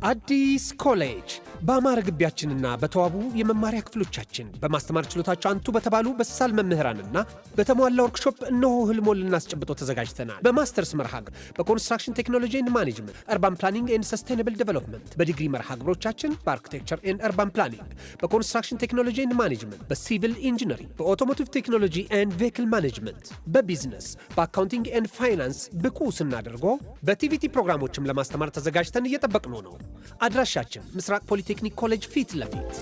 አዲስ ኮሌጅ በአማረ ግቢያችንና በተዋቡ የመማሪያ ክፍሎቻችን በማስተማር ችሎታቸው አንቱ በተባሉ በሳል መምህራንና በተሟላ ወርክሾፕ እነሆ ህልሞን ልናስጨብጦ ተዘጋጅተናል። በማስተርስ መርሃ ግብር በኮንስትራክሽን ቴክኖሎጂ ኤንድ ማኔጅመንት፣ አርባን ፕላኒንግ ኤንድ ሰስቴይነብል ዴቨሎፕመንት፣ በዲግሪ መርሃ ግብሮቻችን በአርኪቴክቸር ኤንድ አርባን ፕላኒንግ፣ በኮንስትራክሽን ቴክኖሎጂ ኤንድ ማኔጅመንት፣ በሲቪል ኢንጂነሪንግ፣ በኦቶሞቲቭ ቴክኖሎጂ ኤንድ ቬሂክል ማኔጅመንት፣ በቢዝነስ፣ በአካውንቲንግ ኤንድ ፋይናንስ ብቁ ስናደርጎ በቲቪቲ ፕሮግራሞችም ለማስተማር ተዘጋጅተን እየጠበቅነው ነው። አድራሻችን ምስራቅ ፖሊቴክኒክ ኮሌጅ ፊት ለፊት።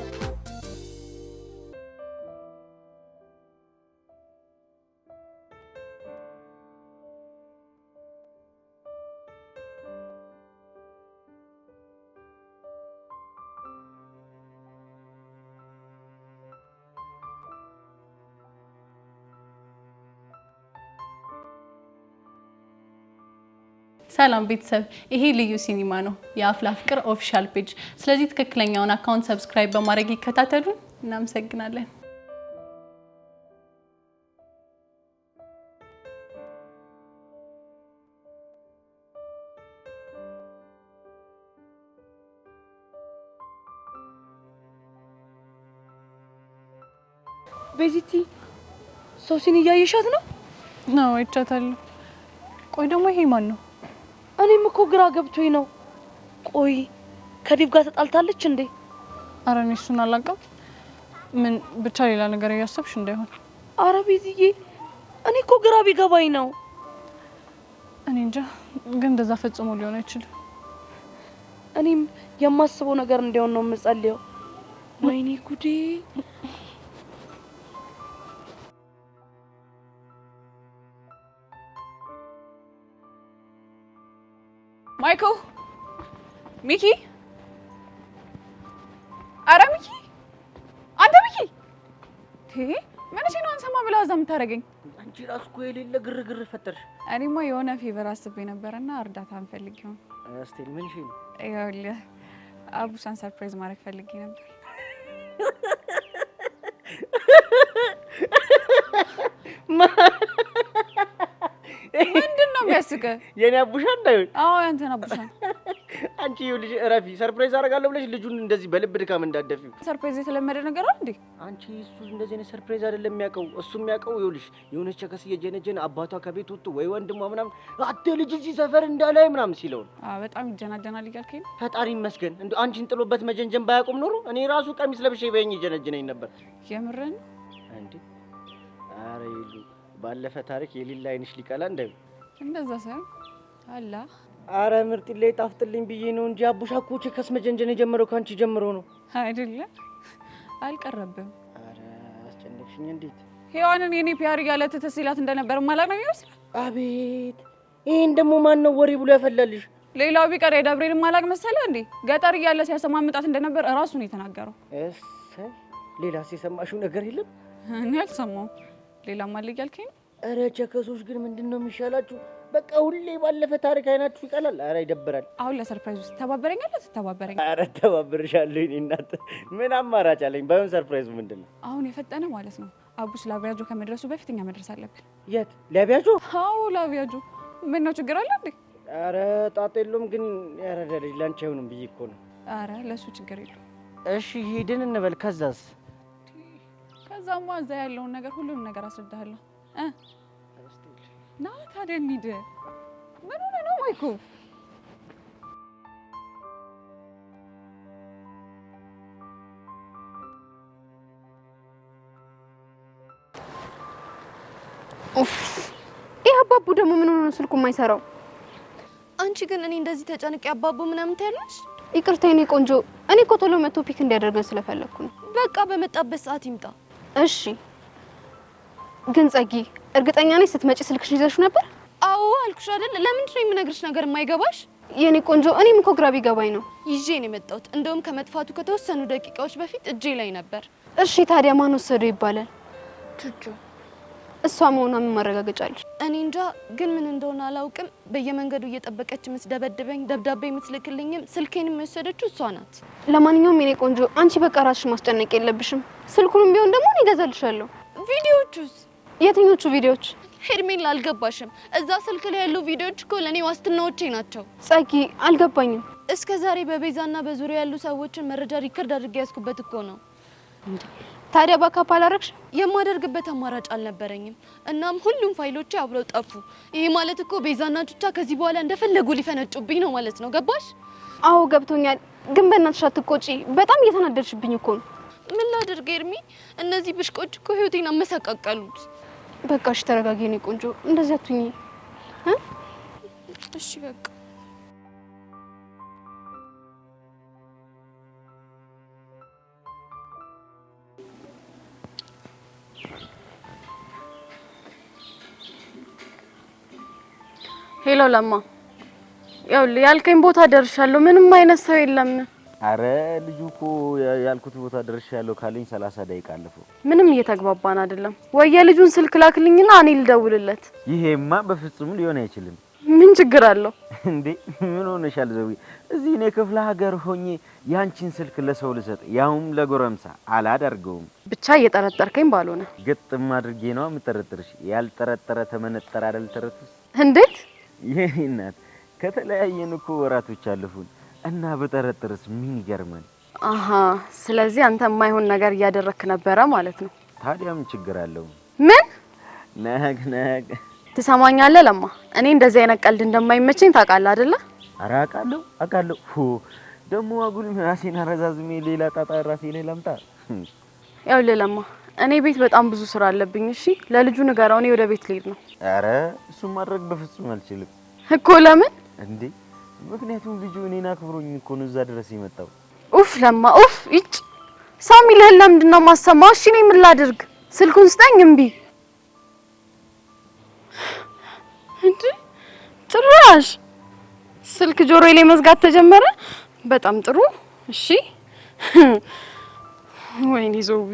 ሰላም ቤተሰብ፣ ይሄ ልዩ ሲኒማ ነው የአፍላ ፍቅር ኦፊሻል ፔጅ። ስለዚህ ትክክለኛውን አካውንት ሰብስክራይብ በማድረግ ይከታተሉን። እናመሰግናለን። ቤዚቲ ሶሲን እያየሻት ነው? ነው አይቻታለሁ። ቆይ ደግሞ ይሄ ማን ነው? እኔም እኮ ግራ ገብቶኝ ነው። ቆይ ከዲብ ጋር ተጣልታለች እንዴ? ኧረ እኔ እሱን አላውቅም። ምን ብቻ ሌላ ነገር እያሰብሽ እንዳይሆን። ኧረ ቤዚዬ እኔ እኮ ግራ ቢገባኝ ነው። እኔ እንጃ፣ ግን እንደዛ ፈጽሞ ሊሆን አይችልም። እኔም የማስበው ነገር እንዲሆን ነው የምጸልየው። ወይኔ ጉዴ! ማይኮ፣ ሚኪ፣ አረ ሚኪ፣ አንተ ሚኪ፣ ምን አንሰማ ብላ እዛ የምታደርገኝ? አንቺ ራስ እኮ የሌለ ግርግር ፈጠርሽ። እኔማ የሆነ ፌቨር አስቤ ነበርና እርዳታ ፈልጌ ነው። እስቲ ምን ነው? ይኸውልህ አቡሳን ሰርፕራይዝ ማድረግ ፈልጌ ነበር። ምንድነው የሚያስቀህ? የኔ አቡሻ እንዳይሆን? አዎ ያንተን አቡሻ። አንቺ ልጅ እረፊ። ሰርፕራይዝ አደርጋለሁ ብለሽ ልጁን እንደዚህ በልብ ድካም እንዳደፊው። ሰርፕራይዝ የተለመደ ነገር አይደል እንዴ? አንቺ እሱ እንደዚህ አይነት ሰርፕራይዝ አይደለም የሚያውቀው። እሱ የሚያውቀው ይኸውልሽ የሆነች ቸከስ እየጀነጀነ አባቷ ከቤት ወጥቶ ወይ ወንድሟ ምናምን አተ ልጅ እዚህ ሰፈር እንዳላይ ምናምን ሲለው ነው። በጣም ይጀናጀናል እያልከኝ? ፈጣሪ ይመስገን። እንዴ አንቺን ጥሎበት መጀንጀን ባያቆም ኖሮ እኔ ራሱ ቀሚስ ለብሼ በእኝ ይጀነጀነኝ ነበር። የምርን እንዴ? አረ ይሉ ባለፈ ታሪክ የሌላ አይንሽ ሊቀላ እንዳይ እንደዛ ሳይሆን አላ አረ ምርጥ ላይ ጣፍጥልኝ ብዬ ነው እንጂ አቡሻ እኮ ቸከስ መጀንጀን የጀመረው ካንቺ ጀምሮ ነው አይደለ? አልቀረብም። አረ አስጨነቅሽኝ። እንዴት ሄዋንን የኔ ፒያር ያለ ተተሲላት እንደነበር ማላቅ ነው የሚመስል? አቤት! ይሄን ደግሞ ማን ነው ወሬ ብሎ ያፈላልሽ? ሌላው ቢቀር የደብሬን ማላቅ መሰለ እንዴ? ገጠር እያለ ሲያሰማምጣት እንደነበር እራሱ ነው የተናገረው። እሰይ! ሌላስ የሰማሽው ነገር የለም? እኔ አልሰማሁም። ሌላ ማልቅ ያልከኝ? አረ ቸከሶች ግን ምንድነው የሚሻላችሁ? በቃ ሁሌ ባለፈ ታሪክ አይናችሁ ይቀላል። አረ ይደብራል። አሁን ለሰርፕራይዝ ተባበረኛለህ? ተባበረኝ። አረ ተባብርሻለሁ። እኔ እናት ምን አማራጭ አለኝ? ባይሆን ሰርፕራይዙ ምንድነው? አሁን የፈጠነ ማለት ነው። አቡስ ላቪያጆ ከመድረሱ በፊት እኛ መድረስ አለብን። የት ላቪያጆ? አዎ ላቪያጆ። ምን ነው ችግር አለ እንዴ? አረ ጣጣ የለውም። ግን ያረዳ ልጅ ላንቺ አይሆንም ብዬ እኮ ነው። አረ ለሱ ችግር የለውም። እሺ ሄድን እንበል። ከዛስ? ከዛማ እዛ ያለውን ነገር ሁሉንም ነገር አስረዳሃለሁ። ና ታዲያ እንሂድ። ምን ሆነ ነው ማይኮ? ይሄ አባቡ ደግሞ ምን ሆነ ስልኩ የማይሰራው? አንቺ ግን እኔ እንደዚህ ተጨንቄ አባቡ ምናምን ታያለሽ? ይቅርታ የኔ ቆንጆ፣ እኔ እኮ ቶሎ መጥቶ ፒክ እንዲያደርገን ስለፈለኩ ነው። በቃ በመጣበት ሰዓት ይምጣ። እሺ ግን ጸጊ፣ እርግጠኛ ነኝ ስትመጪ ስልክሽ ይዘሽ ነበር? አዎ አልኩሽ አይደል? ለምንድን ነው የምነግርሽ ነገር የማይገባሽ? የኔ ቆንጆ፣ እኔም እኮ ግራ ቢገባኝ ነው ይዤ ነው የመጣሁት። እንደውም ከመጥፋቱ ከተወሰኑ ደቂቃዎች በፊት እጄ ላይ ነበር። እሺ ታዲያ ማን ወሰደው ይባላል? ቹቹ። እሷ መሆኗ ምን ማረጋገጫ አለሽ? እኔ እንጃ፣ ግን ምን እንደሆነ አላውቅም። በየመንገዱ እየጠበቀች ምስደበድበኝ፣ ደብዳቤ የምትልክልኝም ስልኬንም የወሰደችው እሷ ናት። ለማንኛውም የኔ ቆንጆ፣ አንቺ በቃ ራስሽ ማስጨነቅ የለብሽም። ስልኩንም ቢሆን ደግሞ እኔ እገዛልሻለሁ። ቪዲዮቹስ? የትኞቹ ቪዲዮዎች? ሄርሜላ አልገባሽም? እዛ ስልክ ላይ ያሉ ቪዲዮዎች እኮ ለኔ ዋስትናዎቼ ናቸው። ጸጊ አልገባኝም። እስከ ዛሬ በቤዛና በዙሪያ ያሉ ሰዎችን መረጃ ሪከርድ አድርጌ ያስኩበት እኮ ነው። ታዲያ ባካፕ አላረግሽ? የማደርግበት አማራጭ አልነበረኝም። እናም ሁሉም ፋይሎቼ አብረው ጠፉ። ይሄ ማለት እኮ ቤዛና ቹቻ ከዚህ በኋላ እንደፈለጉ ሊፈነጩብኝ ነው ማለት ነው። ገባሽ? አዎ ገብቶኛል። ግን በእናትሽ አትቆጪ። በጣም እየተናደድሽብኝ እኮ ነው። ምን ላድርግ ኤርሚ? እነዚህ ብሽቆች እኮ ህይወቴን አመሰቃቀሉት። በቃ እሺ ተረጋጊ የኔ ቆንጆ። እንደዚህ አትሁኚ። እሺ በቃ ሄሎ ለማ፣ ያው ያልከኝ ቦታ ደርሻለሁ። ምንም አይነት ሰው የለም። አረ ልጁ እኮ ያልኩት ቦታ ደርሻለሁ ካለኝ 30 ደቂቃ አለፈው። ምንም እየተግባባን አይደለም። ወይ የልጁን ስልክ ላክልኝና እኔ ልደውልለት። ይሄማ በፍጹም ሊሆን አይችልም። ምን ችግር አለው እንዴ? ምን ሆነሻል ዘዊ? እዚህ እኔ ክፍለ ሀገር ሆኜ ያንቺን ስልክ ለሰው ልሰጥ ያውም ለጎረምሳ አላደርገውም። ብቻ እየጠረጠርከኝ ባልሆነ ግጥም አድርጌ ነው የምጠረጥርሽ። ያልጠረጠረ ተመነጠረ አይደል ተረቱስ? እንዴት? የኔ እናት ከተለያየን እኮ ወራቶች አለፉን እና በጠረጥርስ ምን ይገርማል? አሃ፣ ስለዚህ አንተ የማይሆን ነገር እያደረክ ነበረ ማለት ነው። ታዲያ ምን ችግር አለው? ምን ነግ ትሰማኛለህ ለማ? እኔ እንደዚህ አይነት ቀልድ እንደማይመቸኝ ታውቃለህ አይደለ? ኧረ አውቃለሁ። ደግሞ አጉል ራሴን አረዛዝሜ ሌላ ጣጣ ራሴ ላይ ላምጣ። ያው ለማ እኔ ቤት በጣም ብዙ ስራ አለብኝ። እሺ ለልጁ ንገረው፣ እኔ ወደ ቤት ልሄድ ነው። ኧረ እሱ ማድረግ በፍጹም አልችልም እኮ። ለምን እንዴ? ምክንያቱም ልጁ እኔን አክብሮኝ እኮ ነው እዛ ድረስ የመጣው። ኡፍ ለማ ኡፍ። እጭ ሳሚ ለምንድን ነው የማሰማው? እሺ እኔ ምን ላድርግ? ስልኩን ስጠኝ። እምቢ እንዴ? ጭራሽ ስልክ ጆሮዬ ላይ መዝጋት ተጀመረ። በጣም ጥሩ። እሺ ወይኔ ዞቢ፣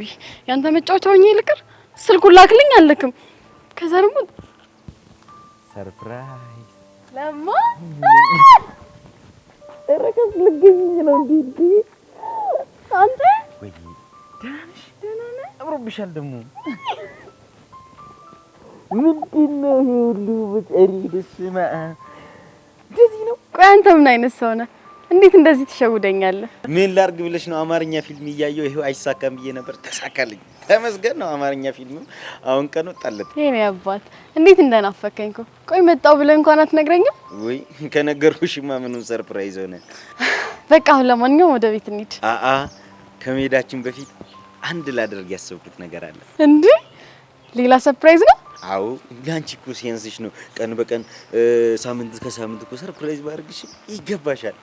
ያንተ መጫወቻ ሆኜ ልቅር። ስልኩን ላክልኝ አልልክም። ከዛ ደግሞ ሰርፕራይዝ ለማ እረከስ ልግኝ ነው እንዴ? አንተ ወይ ደህና ነህ? አምሮብሻል ደግሞ። ምንድነው ይሄ ሁሉ በጨሪ? በስመ አብ እንደዚህ ነው? ቆይ አንተ ምን አይነት ሰው ነህ? እንዴት እንደዚህ ትሸውደኛለህ? ምን ላርግ ብለሽ ነው? አማርኛ ፊልም እያየሁ ይሄው አይሳካም ብዬ ነበር፣ ተሳካልኝ። ተመስገን ነው። አማርኛ ፊልም አሁን ቀኑ ጣለት። የኔ አባት እንዴት እንደናፈከኝ እኮ። ቆይ መጣው ብለህ እንኳን አትነግረኝም? ወይ ከነገርኩሽማ ምኑን ሰርፕራይዝ ሆነ። በቃ አሁን ለማንኛውም ወደ ቤት እንሂድ። ከመሄዳችን በፊት አንድ ላደርግ ያሰብኩት ነገር አለ። እንዴ ሌላ ሰርፕራይዝ ነው? አዎ ለአንቺ እኮ ሲያንስሽ ነው። ቀን በቀን ሳምንት ከሳምንት እኮ ሰርፕራይዝ ባደርግሽ ይገባሻል።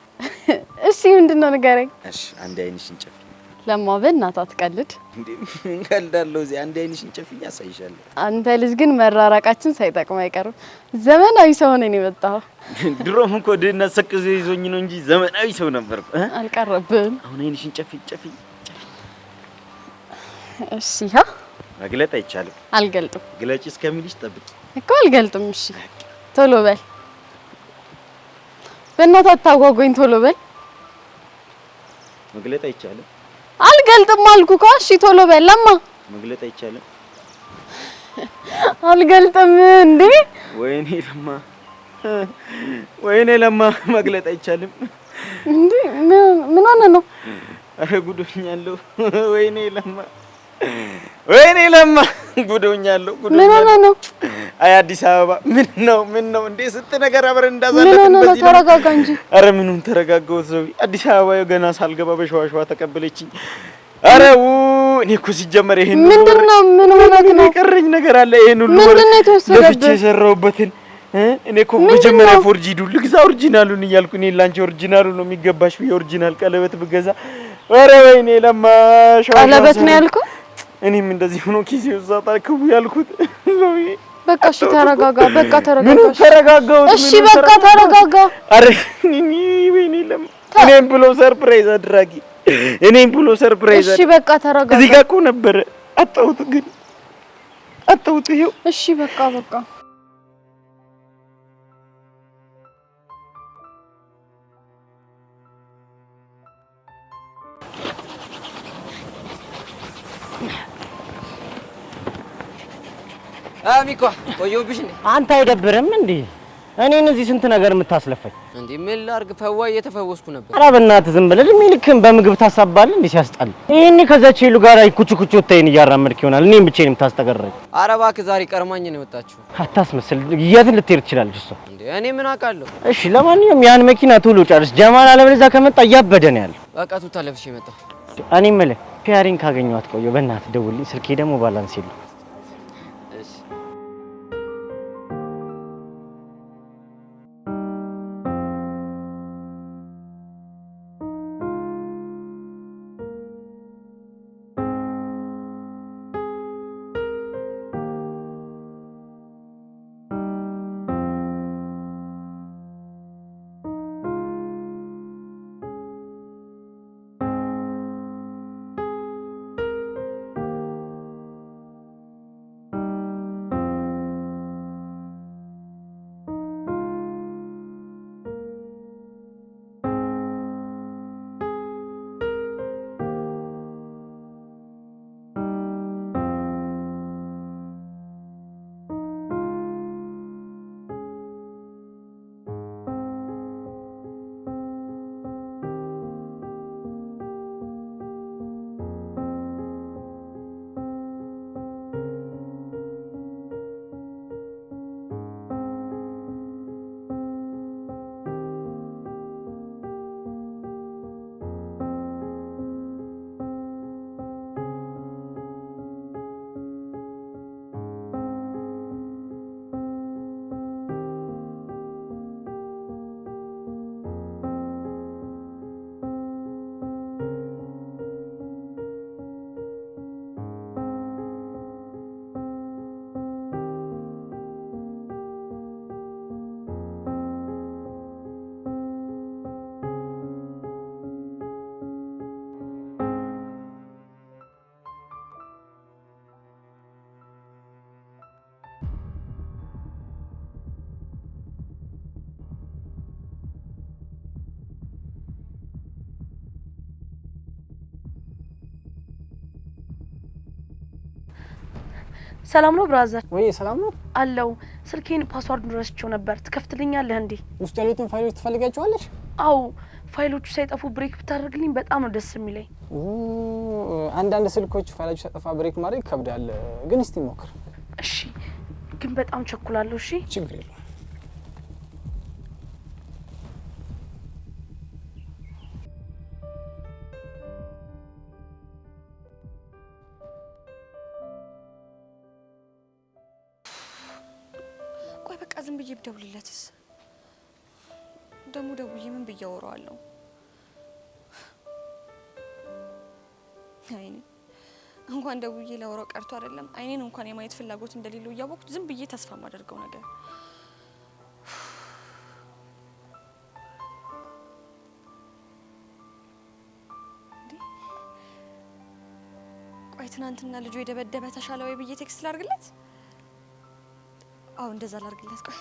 እሺ ምንድነው ንገረኝ። እሺ አንድ አይንሽን ጨፍኝ። ለማ በእናትህ አትቀልድ። እንዴ እንቀልዳለሁ። እዚህ አንድ አይንሽን ጨፍኝ ያሳይሻለሁ። አንተ ልጅ ግን መራራቃችን ሳይጠቅም አይቀርም። ዘመናዊ ሰው ነኝ የመጣኸው። ድሮም እኮ ድህነት ሰቅዞ ይዞኝ ነው እንጂ ዘመናዊ ሰው ነበርኩ። አልቀረብህም። አሁን አይንሽን ጨፍኝ። እሺ መግለጥ አይቻልም። አልገልጥም። ግለጪ እስከሚልሽ ጠብቂ እኮ አልገልጥም። እሺ ቶሎ በል በእናትህ አታጓጓኝ። ቶሎ በል። መግለጥ አይቻልም። አልገልጥም አልኩ እኮ። እሺ ቶሎ በል። ለማ መግለጥ አይቻልም። አልገልጥም እንዴ? ወይኔ ለማ መግለጥ አይቻልም እንዴ? ምን ሆነ ነው? አረ ጉዶኛለሁ። ወይኔ ለማ ጉዶኛለሁ። ምን ሆነ ነው? አይ አዲስ አበባ ምን ነው እንዴ? ስንት ነገር አብረን እንዳሳለፍን ምን ሆነ ነው? በዚህ ተረጋጋ እንጂ። አረ ምኑን ተረጋጋው? ሰው አዲስ አበባ ገና ሳልገባ በሸዋሸዋ ተቀበለችኝ። አረ እኔ እኮ ሲጀመር ይሄን ምንድነው? ምን ሆነ ነው? የቀረኝ ነገር አለ። ይሄን ሁሉ ምንድነው የተወሰደብህ? ለፍቼ የሰራሁበትን እኔ እኮ መጀመሪያ ፎርጂዱ ልግዛ ኦሪጂናሉን እያልኩ እኔ ላንቺ ኦሪጂናሉ ነው የሚገባሽ ብዬ ኦሪጂናል ቀለበት ብገዛ፣ አረ ወይኔ ለማ ቀለበት ነው ያልኩት። እኔም እንደዚህ ሆኖ ኪሴ ውስጥ አጣልኩ ያልኩት። በቃ እሺ ተረጋጋ። በቃ ተረጋጋ። ምን ተረጋጋው? እሺ በቃ ተረጋጋ። አረ ወይኔ ለማ እኔም ብሎ ሰርፕራይዝ አድራጊ፣ እኔም ብሎ ሰርፕራይዝ። እሺ በቃ ተረጋጋ። እዚህ ጋር እኮ ነበረ አጣሁት፣ ግን አጣሁት። ይሄው እሺ በቃ ሚኳ ቆየሁብሽ እንዴ? አንተ አይደብርም እንዴ? እኔን እዚህ ስንት ነገር የምታስለፈኝ እንዴ? ምን ላድርግ? ፈዋይ እየተፈወስኩ ነበር። ኧረ በእናትህ ዝም ብለህ ሚልክም በምግብ ታሳባለህ እንዴ? ሲያስጠላ። ይሄኔ ከዛች ሄሉ ጋር ኩቹ ወጣይን እያራመድክ ይሆናል። እኔም ብቻዬን የምታስጠገረኝ። ኧረ እባክህ ዛሬ ቀርማኝ ነው የወጣችው። አታስመስል። የት ልትሄድ ትችላለች እሷ? እንዴ እኔ ምን አውቃለሁ? እሺ ለማንኛውም ያን መኪና ቶሎ ጨርስ። ጀማል አለበለዚያ ከመጣ እያበደ ነው ያለው። በቃ ቱታ ለብሼ መጣሁ። እኔ የምልህ ፒያሪን ካገኘኋት ቆየሁ። በእናትህ ደውልልኝ። ስልኬ ደግሞ ባላንስ የለውም። ሰላም ነው ብራዘር? ወይ ሰላም ነው አለው። ስልኬን ፓስወርድ ረስቼው ነበር። ትከፍትልኛለህ እንዴ? ውስጥ ያሉትን ፋይሎች ትፈልጋቸዋለሽ? አው ፋይሎቹ ሳይጠፉ ብሬክ ብታደርግልኝ በጣም ነው ደስ የሚለኝ። አንዳንድ ስልኮች ፋይሎች ሳይጠፋ ብሬክ ማድረግ ይከብዳል፣ ግን እስቲ ሞክር። እሺ፣ ግን በጣም ቸኩላለሁ። እሺ፣ ችግር የለውም። ቆይ በቃ ዝም ብዬ ብደውልለትስ? ደሙ ደውዬ ምን ብዬ አወራዋለሁ? አይኔ እንኳን ደውዬ ላወራው ቀርቶ አይደለም አይኔን እንኳን የማየት ፍላጎት እንደሌለው እያወቅኩት ዝም ብዬ ተስፋ ማደርገው ነገር። ቆይ ትናንትና ልጁ የደበደበ ተሻለ ወይ ብዬ ቴክስት ላርግለት? አው እንደዛ ላርግለት። ቆይ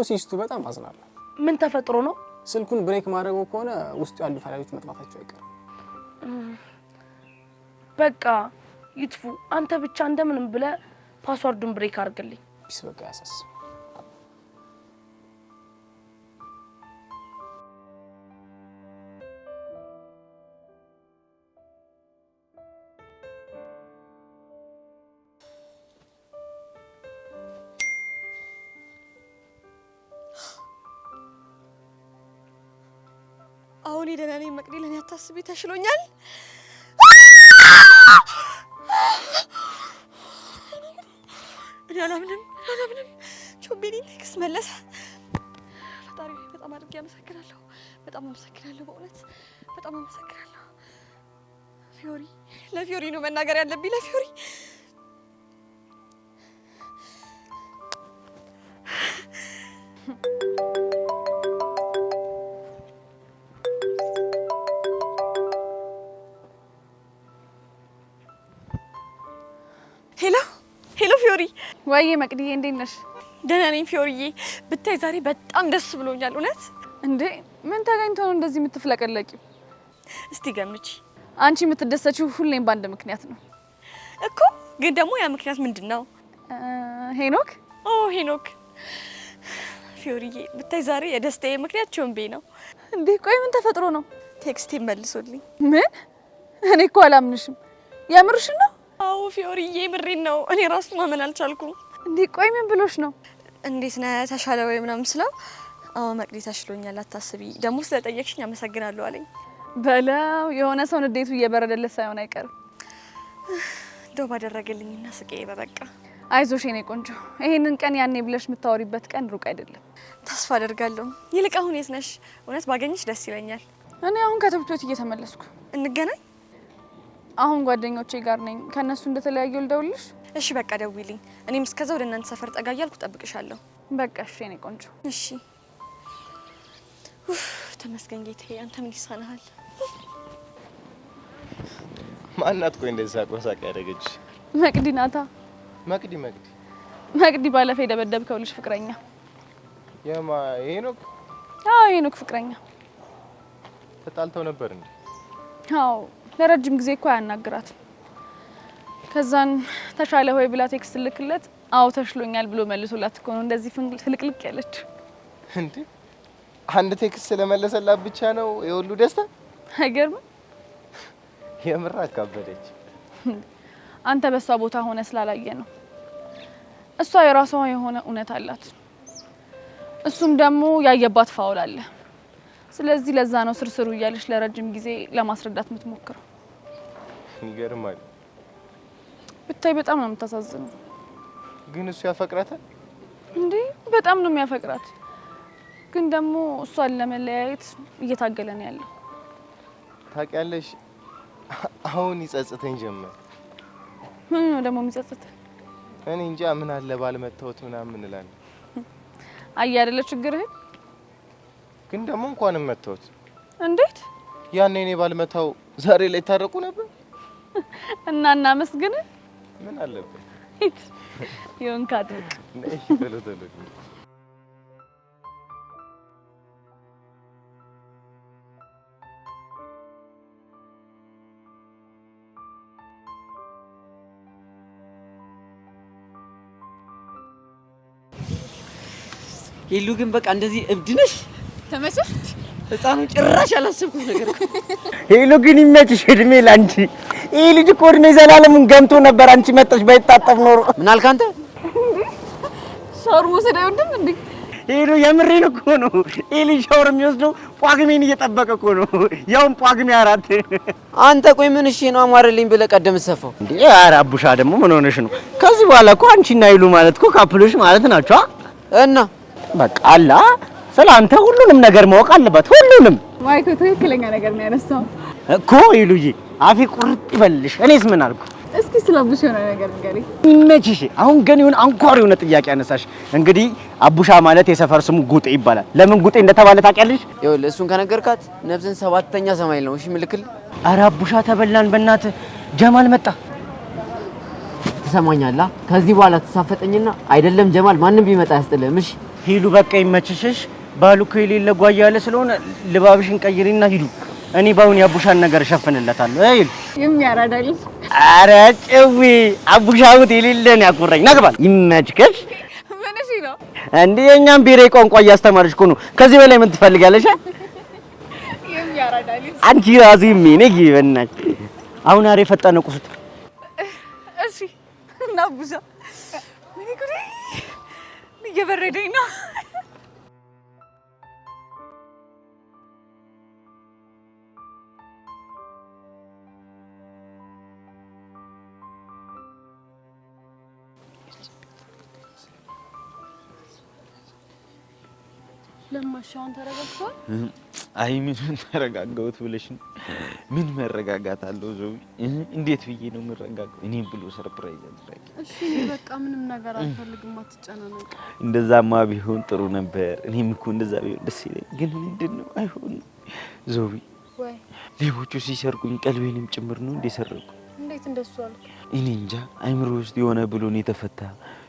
ሲስቱ በጣም አዝናለሁ። ምን ተፈጥሮ ነው? ስልኩን ብሬክ ማድረጉ ከሆነ ውስጡ ያሉ ፋይሎች መጥፋታቸው አይቀርም። በቃ ይጥፉ። አንተ ብቻ እንደምንም ብለህ ፓስወርዱን ብሬክ አድርግልኝ። ቢስ በቃ ያሳስብ። አሁን ደህና ነኝ መቅዲ፣ ለኔ አታስቢ፣ ተሽሎኛል። እኔ አላምንም ቾቤኒ ቴክስት መለሰ። ፈጣሪ በጣም አድርጌ አመሰግናለሁ። በጣም አመሰግናለሁ፣ በእውነት በጣም አመሰግናለሁ። ፊዮሪ፣ ለፊዮሪ ነው መናገር ያለብኝ፣ ለፊዮሪ። ፊዮሪ ወይ መቅዲዬ እንዴት ነሽ? ደህና ነኝ ፊዮሪዬ። ብታይ ዛሬ በጣም ደስ ብሎኛል። እውነት እንዴ ምን ተገኝቶ ነው እንደዚህ የምትፍለቀለቂው? እስቲ ገምቺ። አንቺ የምትደሰችው ሁሌም በአንድ ምክንያት ነው እኮ። ግን ደግሞ ያ ምክንያት ምንድነው? ሄኖክ። ኦ ሄኖክ። ፊዮሪዬ ብታይ ዛሬ የደስታዬ ምክንያት ቾምቤ ነው። እንዴ ቆይ ምን ተፈጥሮ ነው? ቴክስቴን መልሶልኝ። ምን? እኔ እኮ አላምንሽም። የምርሽን ነው? አዎ ፊዮሪዬ ምሬን ነው። እኔ ራሱ ማመን አልቻልኩም። እንዴ ቆይ ምን ብሎሽ ነው? እንዴት ነህ ተሻለ ወይ ምናምን ስለው አዎ መቅዲ ተሽሎኛል አታስቢ፣ ደግሞ ስለጠየቅሽኝ አመሰግናለሁ አለኝ። በለው የሆነ ሰው ንዴቱ እየበረደለት ሳይሆን አይቀርም። እንደው ባደረገልኝና ስቄ በበቃ። አይዞሽ የኔ ቆንጆ፣ ይሄንን ቀን ያኔ ብለሽ የምታወሪበት ቀን ሩቅ አይደለም። ተስፋ አደርጋለሁ። ይልቅ አሁን የት ነሽ? እውነት ባገኝሽ ደስ ይለኛል። እኔ አሁን ከትምህርት ቤት እየተመለስኩ። እንገናኝ? አሁን ጓደኞቼ ጋር ነኝ። ከነሱ እንደተለያዩ ልደውልሽ? እሺ በቃ ደውይልኝ። እኔም እስከዛ ወደ እናንተ ሰፈር ጠጋ እያልኩ ጠብቅሻለሁ። በቃ እሺ የኔ ቆንጆ። እሺ። ተመስገን ጌታዬ፣ አንተ ምን ይሳናሃል? ማናት ቆይ እንደዛ ቆሳቅ ያደረገች? መቅዲ ናታ። መቅዲ መቅዲ ባለፈው የደበደብከው ልጅ ፍቅረኛ። የማ ሄኖክ? አዎ ሄኖክ ፍቅረኛ። ተጣልተው ነበር እንዴ? አዎ ለረጅም ጊዜ እኮ አያናግራትም። ከዛን ተሻለ ሆይ ብላ ቴክስት ልክለት አዎ ተሽሎኛል ብሎ መልሶላት እኮ ነው እንደዚህ ፍልቅልቅ ያለች። እንዴ አንድ ቴክስት ስለመለሰላት ብቻ ነው የሁሉ ደስታ? አይገርምም? የምር አካበደች። አንተ በሷ ቦታ ሆነ ስላላየ ነው። እሷ የራሷ የሆነ እውነት አላት፣ እሱም ደግሞ ያየባት ፋውል አለ። ስለዚህ ለዛ ነው ስርስሩ እያለች ለረጅም ጊዜ ለማስረዳት የምትሞክረው። ይገርማል። ብታይ በጣም ነው የምታሳዝነው። ግን እሱ ያፈቅራታል እንዴ? በጣም ነው የሚያፈቅራት። ግን ደግሞ እሷን ለመለያየት እየታገለ ነው ያለው። ታውቂያለሽ፣ አሁን ይጸጽተኝ ጀመር። ምን ነው ደግሞ የሚጸጽት? እኔ እንጃ ምን አለ ባልመታወት ምናምን እላለሁ። አይ አይደለ ችግርህ። ግን ደግሞ እንኳንም መታወት። እንዴት? ያኔ እኔ ባልመታው ዛሬ ላይ ታረቁ ነበር። እና መስግን ምን አለበት? ይሁን ካድርግ። ነይ ቶሎ ቶሎ። ሄሉ ግን በቃ እንደዚህ እብድ ነሽ? ተመቸህ? ህፃኑ ጭራሽ አላሰብኩት ነገር። ሄሉ ግን ይመችሽ፣ እድሜ ላንቺ። ይሄ ልጅ እኮ እድሜ ዘላለምን ገምቶ ነበር። አንቺ መጣሽ ባይጣጣፍ ኖሮ። ምን አልክ አንተ? ሻወር መውሰድ አይወድም እንዴ? ሄሉ የምሬን እኮ ነው። ይሄ ልጅ ሻወር የሚወስደው ጳጉሜን እየጠበቀ እኮ ነው። ያውም ጳጉሜ 4። አንተ ቆይ ምን እሺ ነው አማረልኝ ብለህ ቀደም ሰፋው እንዴ? ኧረ አቡሻ ደግሞ ምን ሆነሽ ነው? ከዚህ በኋላ እኮ አንቺና ሄሉ ማለት እኮ ካፕሎች ማለት ናቸው። እና በቃ አላ ስለአንተ ሁሉንም ነገር ማወቅ አለባት። ሁሉንም ማይኮ ትክክለኛ ነገር ነው ያነሳው እኮ ሄሉዬ። አፌ ቁርጥ ይበልሽ። እኔስ ምን አልኩ? እስኪ ስለአቡሽ የሆነ ነገር ንገሪኝ። ይመችሽ። አሁን ግን ይሁን አንኳር የሆነ ጥያቄ አነሳሽ። እንግዲህ አቡሻ ማለት የሰፈር ስሙ ጉጤ ይባላል። ለምን ጉጤ እንደተባለ ታውቂያለሽ? ይኸውልህ እሱን ከነገርካት ነፍስን 7ኛ ሰማይ ነው። እሺ ምልክል። ኧረ አቡሻ ተበላን በእናትህ። ጀማል መጣ። ትሰማኛለህ? ከዚህ በኋላ ተሳፈጠኝና አይደለም ጀማል ማንም ቢመጣ ያስጥልህም። እሺ ሂዱ በቃ ይመችሽሽ። ባሉ እኮ የሌለ ጓያ ያለ ስለሆነ ልባብሽን ቀይሪና ሂዱ። እኔ ባሁን የአቡሻን ነገር እሸፍንለታለሁ። አይል የሚያራዳል። ኧረ ጭዊ አቡሻውት የሌለን ያቆራኝ ናግባል። ይመችከሽ። ምን እሺ ነው እንዴ? የኛም ብሔራዊ ቋንቋ እያስተማርሽ እኮ ነው። ከዚህ በላይ ምን ትፈልጋለሽ? የሚያራዳል። አንቺ ራሱ ይሜነግ ይበናች። አሁን አሬ ፈጠነ ቁስት። እሺ እና አቡሻ ምን ይጉዲ እየበረደኝ ነው። ለማሻውን ተረጋግቷል። አይ ምን ተረጋጋሁት ብለሽ ነው? ምን መረጋጋት አለው? ዘው እንዴት ብዬ ነው የምረጋጋው? እኔ ብሎ ሰርፕራይዝ አድርጋኝ። እሺ በቃ ምንም ነገር አልፈልግም፣ አትጨናነቅ። እንደዛማ ቢሆን ጥሩ ነበር። እኔም እኮ እንደዛ ቢሆን ደስ ይለኝ። ግን ምንድነው አይሆንም። ዘው ወይ ሌቦቹ ሲሰርቁኝ ቀልቤንም ጭምር ነው እንደ ሰረቁ። እንዴት እንደሱ አልኩ? እኔ እንጃ አይምሮ ውስጥ የሆነ ብሎን የተፈታ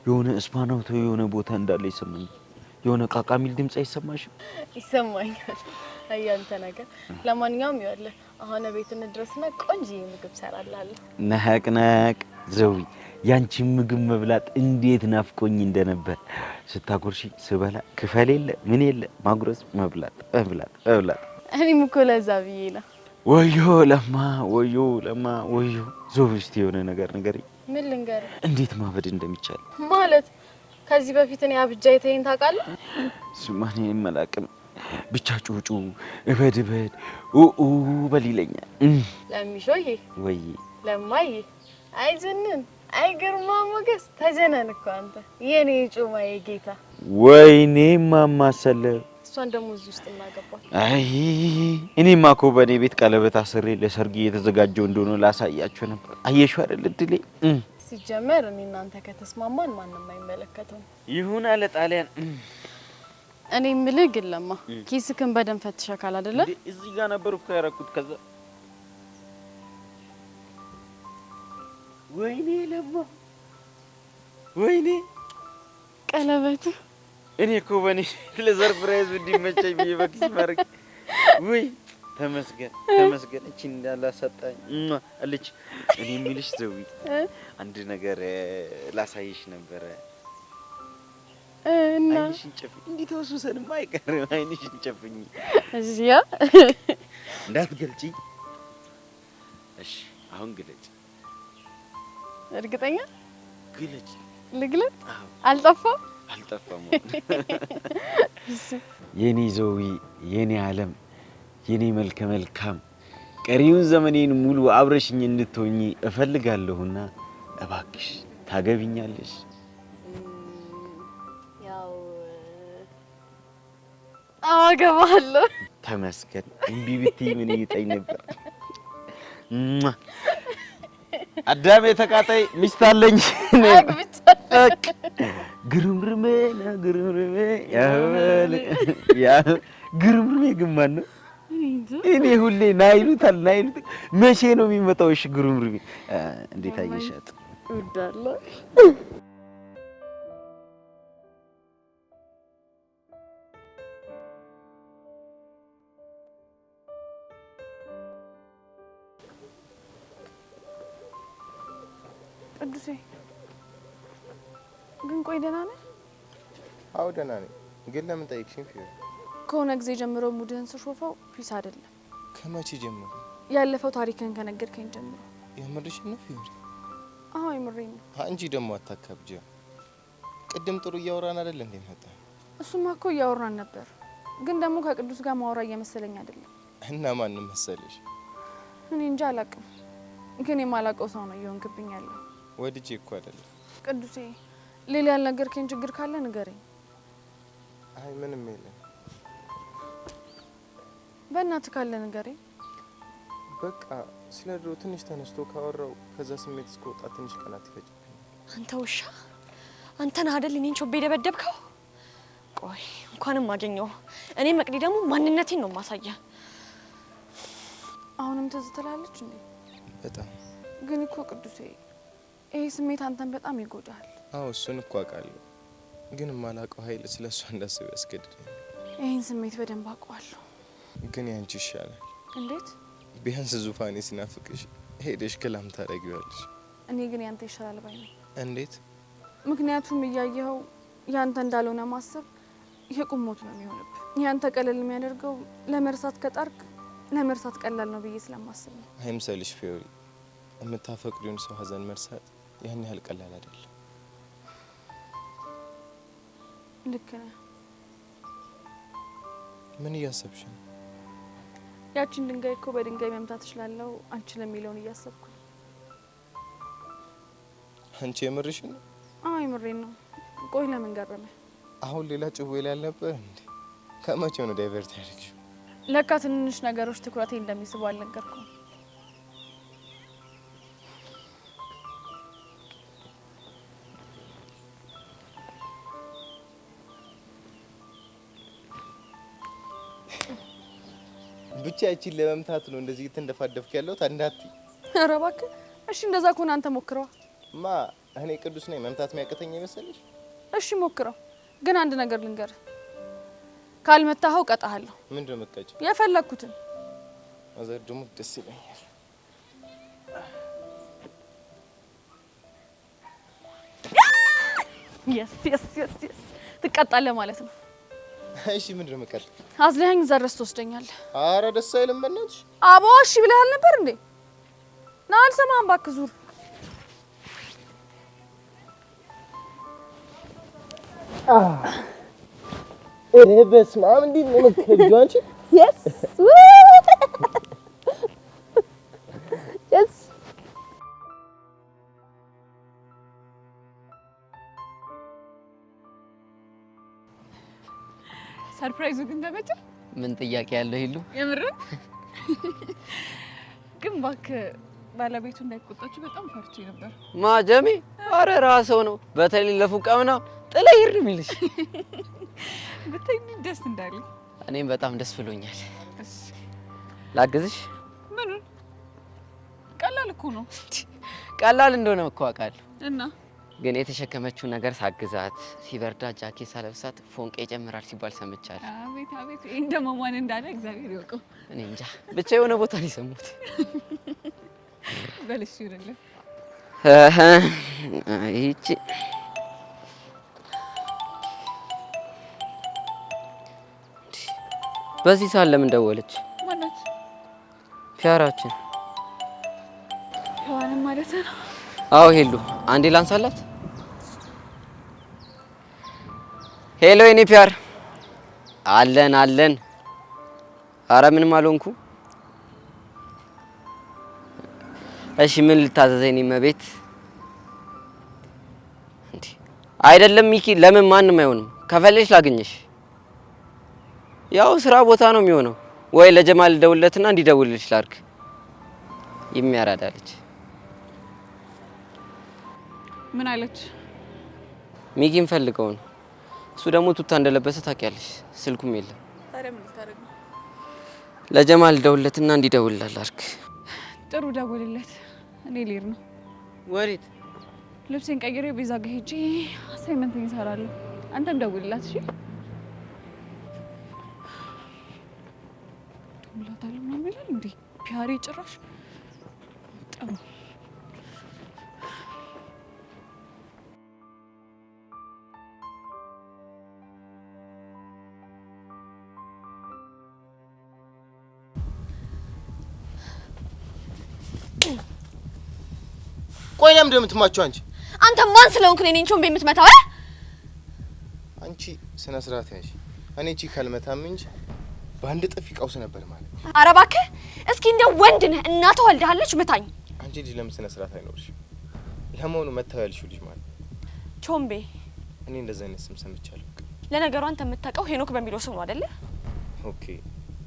የሆነ እስፓናውቶ የሆነ ቦታ እንዳለ ይሰማኝ። የሆነ ቃቃ ሚል ድምጽ አይሰማሽም? ይሰማኛል። አያንተ ነገር። ለማንኛውም ይኸውልህ አሁን ቤት እንድረስና ቆንጆ ምግብ ሰራላለሁ። ነሐቅነቅ ዘዊ ያንቺ ምግብ መብላት እንዴት ናፍቆኝ እንደነበር ስታጎርሺ ስበላ ክፈል የለ ምን የለ ማጉረስ መብላት መብላት መብላት። እኔም እኮ ለዛ ብዬ ነው። ወዮ ለማ ወዮ ለማ ወዮ። ዞብ እስቲ የሆነ ነገር ንገሪኝ። ምን ልንገር? እንዴት ማበድ እንደሚቻል ማለት ከዚህ በፊት እኔ አብጃ የተይን ታውቃለህ? ስማኔ መላቅም ብቻ ጩጩ እበድበድ ኡኡ በሊለኛል። ለሚሾዬ ወይ ለማዬ አይዘንን አይገርማ ሞገስ ተጀነን እኮ አንተ የኔ ጩማዬ ጌታ። ወይኔ ማማሰለ እሷን ደግሞ እዚህ ውስጥ እናገባል። አይ እኔማ እኮ በኔ ቤት ቀለበት አስሬ ለሰርግ እየተዘጋጀው እንደሆነ ላሳያችሁ ነበር። አየሽው አይደል እድሌ። ሲጀመር እኔ እናንተ ከተስማማን ማንንም አይመለከተውም። ይሁን አለ ጣሊያን። እኔ የምልህ ግን ለማ ኪስክን በደንብ ፈትሸካል አይደለ? እዚህ ጋር ነበር እኮ ያደረኩት። ከዛ ወይኔ ለማ ወይኔ ቀለበቱ እኔ እኮ በኔ ለሰርፕራይዝ እንዲመቸኝ ብዬ በኪስ ማድረግ ወይ ተመስገን ተመስገን። እቺ እንዳላሰጣኝ አለች። እኔ የሚልሽ ዘዊ አንድ ነገር ላሳይሽ ነበረ። እና አይንሽን ጨፍኝ። እንዴ ተወሱሰንም አይቀርም። አይንሽን ጨፍኝ። እዚያ እንዳትገልጪ እሺ። አሁን ግለጪ። እርግጠኛ ግለጪ። ልግለጥ? አልጠፋም አልጠፋም። የኔ ዘዊ የኔ ዓለም የኔ መልከ መልካም ቀሪውን ዘመኔን ሙሉ አብረሽኝ እንድትሆኚ እፈልጋለሁና እባክሽ ታገቢኛለሽ? ያው አገባለሁ። ተመስገን። እምቢ ብትይ ምን ይጠኝ ነበር። አዳሜ ተቃጣይ ሚስት አለኝ። ግርምርሜ ና ግርምርሜ ያበል ያ ግርምርሜ ግማን ነው። እኔ ሁሌ ናይሉታል ናይሉት። መቼ ነው የሚመጣው? እሺ ግርምርሜ እንዴት አየሻት? እወዳለሁ። ቅዱሴ ግን ቆይ ደህና ነህ? አዎ ደህና ነኝ። ግን ለምን ጠይቅሽኝ? ፊዮሪ ከሆነ ጊዜ ጀምሮ ሙድህን ስሾፈው ፒስ አይደለም። ከመቼ ጀምሮ? ያለፈው ታሪክን ከነገርከኝ ጀምሮ። የምርሽን ነው ፊዮሪ? አዎ የምሬን ነው። አንቺ ደግሞ አታካብጂ። ቅድም ጥሩ እያወራን አይደል እንዴ መጣ? እሱማ እኮ እያወራን ነበር፣ ግን ደግሞ ከቅዱስ ጋር ማውራ እየመሰለኝ አይደለም። እና ማንም መሰለሽ? እኔ እንጃ አላውቅም፣ ግን የማላውቀው ሰው ነው እየሆንክብኝ ያለው። ወድጄ እኮ አይደለም። ቅዱሴ ሌላ ያልነገርከኝ ችግር ካለ ንገረኝ። አይ ምንም የለም። በእናትህ ካለ ንገረኝ። በቃ ስለ ድሮ ትንሽ ተነስቶ ካወራው ከዛ ስሜት እስከወጣ ትንሽ ቀናት ይፈጅብኝ። አንተ ውሻ፣ አንተ ነህ አይደል እኔን ቾቤ ደበደብከው? ቆይ እንኳንም አገኘው። እኔ መቅዲ ደግሞ ማንነቴን ነው ማሳያ። አሁንም ትዝ ትላለች እንዴ? በጣም ግን እኮ ቅዱሴ ይሄ ስሜት አንተን በጣም ይጎዳል። አዎ እሱን እኮ አውቃለሁ፣ ግን የማላውቀው ኃይል ስለሷ እንዳስብ ያስገድደኝ። ይሄን ስሜት በደንብ አውቀዋለሁ። ግን ያንቺ ይሻላል። እንዴት? ቢያንስ ዙፋኔ ሲናፍቅሽ ሄደሽ ክላም ታደርጊዋለሽ። እኔ ግን ያንተ ይሻላል ባይ ነኝ። እንዴት? ምክንያቱም እያየኸው ያንተ እንዳልሆነ ማሰብ የቁም ሞት ነው የሚሆንብህ። ያንተ ቀለል የሚያደርገው ለመርሳት ከጣርክ ለመርሳት ቀላል ነው ብዬ ስለማስብ ነው። አይምሰልሽ ፊዮሪ፣ የምታፈቅሪውን ሰው ሀዘን መርሳት ያን ያህል ቀላል አይደለም። ልክ ነህ። ምን እያሰብሽ ነው? ያቺን ድንጋይ እኮ በድንጋይ መምታት እችላለሁ አንችልም የሚለውን እያሰብኩ ነው። አንቺ የምርሽ ነው? አዎ የምሬን ነው። ቆይ ለምን ገረመ? አሁን ሌላ ጭዌ ላይ አልነበር እንዴ? ከመቼው ነው ዳይቨርት ያደርግሽው? ለካ ትንንሽ ነገሮች ትኩረቴ እንደሚስቡ አልነገርኩም። ብቻ ያቺን ለመምታት ነው እንደዚህ እየተንደፋደፍክ ያለሁት። አንዳት ኧረ እባክህ እሺ እንደዛ ከሆነ አንተ ሞክረው። ማ እኔ ቅዱስ ነኝ መምታት የሚያቅተኝ ይመስልሽ? እሺ ሞክረው። ግን አንድ ነገር ልንገር፣ ካልመታኸው ቀጣሃለሁ። ምንድነው መቀጭ? የፈለኩትን አዘር ደግሞ ደስ ይለኛል። የስ ትቀጣለህ ማለት ነው። እሺ ምንድነው መቀጥ? አዝለኸኝ እዛ ድረስ ትወስደኛለህ። ኧረ ደስ አይልም በእናትሽ። አቦ እሺ ብለሃል ነበር እንዴ? ና አልሰማህም እባክህ ዙር። ኧረ በስመ አብ እንዴት ነው የምትከጂው አንቺ? የስ ሰርፕራይዙ ግን ተመቸ? ምን ጥያቄ ያለው ይሉ የምርን ግን እባክህ ባለቤቱ እንዳይቆጣችሁ በጣም ፈርቼ ነበር። ማጀሜ አረ ራስዎ ነው በተለይ ለፉቃውና ጥለህ ይር የሚልሽ ብታይ ደስ እንዳለኝ። እኔም በጣም ደስ ብሎኛል። ላግዝሽ? ምን ቀላል እኮ ነው። ቀላል እንደሆነ እኮ አውቃለሁ እና ግን የተሸከመችው ነገር ሳግዛት ሲበርዳ ጃኬት ሳለብሳት ፎንቄ ይጨምራል ሲባል ሰምቻለሁ። አቤት አቤት ይሄን ደግሞ ማን እንዳለ እግዚአብሔር ይወቀው። እኔ እንጃ ብቻ የሆነ ቦታ ነው የሰሙት። በልሽ ይረለ ይቺ በዚህ ሰዓት ለምን ደወለች? ማናት? ፒያራችን። ሔዋንም ማለት ነው? አዎ ሄሉ፣ አንዴ ላንሳላት። ሄሎ የኔ ፒያር። አለን አለን። አረ ምንም አልሆንኩ። እሺ ምን ልታዘዘኝ ነው መቤት? እንዴ አይደለም ሚኪ፣ ለምን ማንም አይሆንም። ከፈለሽ ላግኝሽ። ያው ስራ ቦታ ነው የሚሆነው። ወይ ለጀማል ደውለትና እንዲደውልልሽ ላድርግ። የሚያራዳለች። ምን አለች? ሚኪን ፈልገው ነው። እሱ ደግሞ ቱታ እንደለበሰ ታውቂያለሽ። ስልኩም የለም። ታዲያ ምን ልታደርግ ነው? ለጀማል ደውለትና እንዲደውልልሽ ላድርግ። ጥሩ ደውልለት። እኔ ልሄድ ነው። ወዴት? ልብሴን ቀይሬ ቤዛ ጋር ሄጄ አሳይመንት እሰራለሁ። አንተም ደውልላት እሺ? ደውላታለሁ ምናምን ይላል እንዴ ፒያሬ ጭራሽ። ጥሩ ቆይ ለምን እንደምትማቸው አንቺ? አንተ ማን ስለሆንክ ነው እኔን ቾምቤ የምትመታው? አንቺ ስነ ስርዓት ያዥ። እኔ እቺ ካልመታም እንጂ በአንድ ጥፊ ቀውስ ነበር ማለት። ኧረ እባክህ እስኪ እንደ ወንድ ነህ እናትህ ወልደሃለች ምታኝ። አንቺ ልጅ ለምን ስነ ስርዓት አይኖርሽ? ለመሆኑ መታው ያልሽው ልጅ ማለት ቾምቤ? እኔ እንደዛ አይነት ስም ሰምቻለሁ። ለነገሩ አንተ የምታውቀው ሄኖክ በሚለው ስም ነው አይደለ? ኦኬ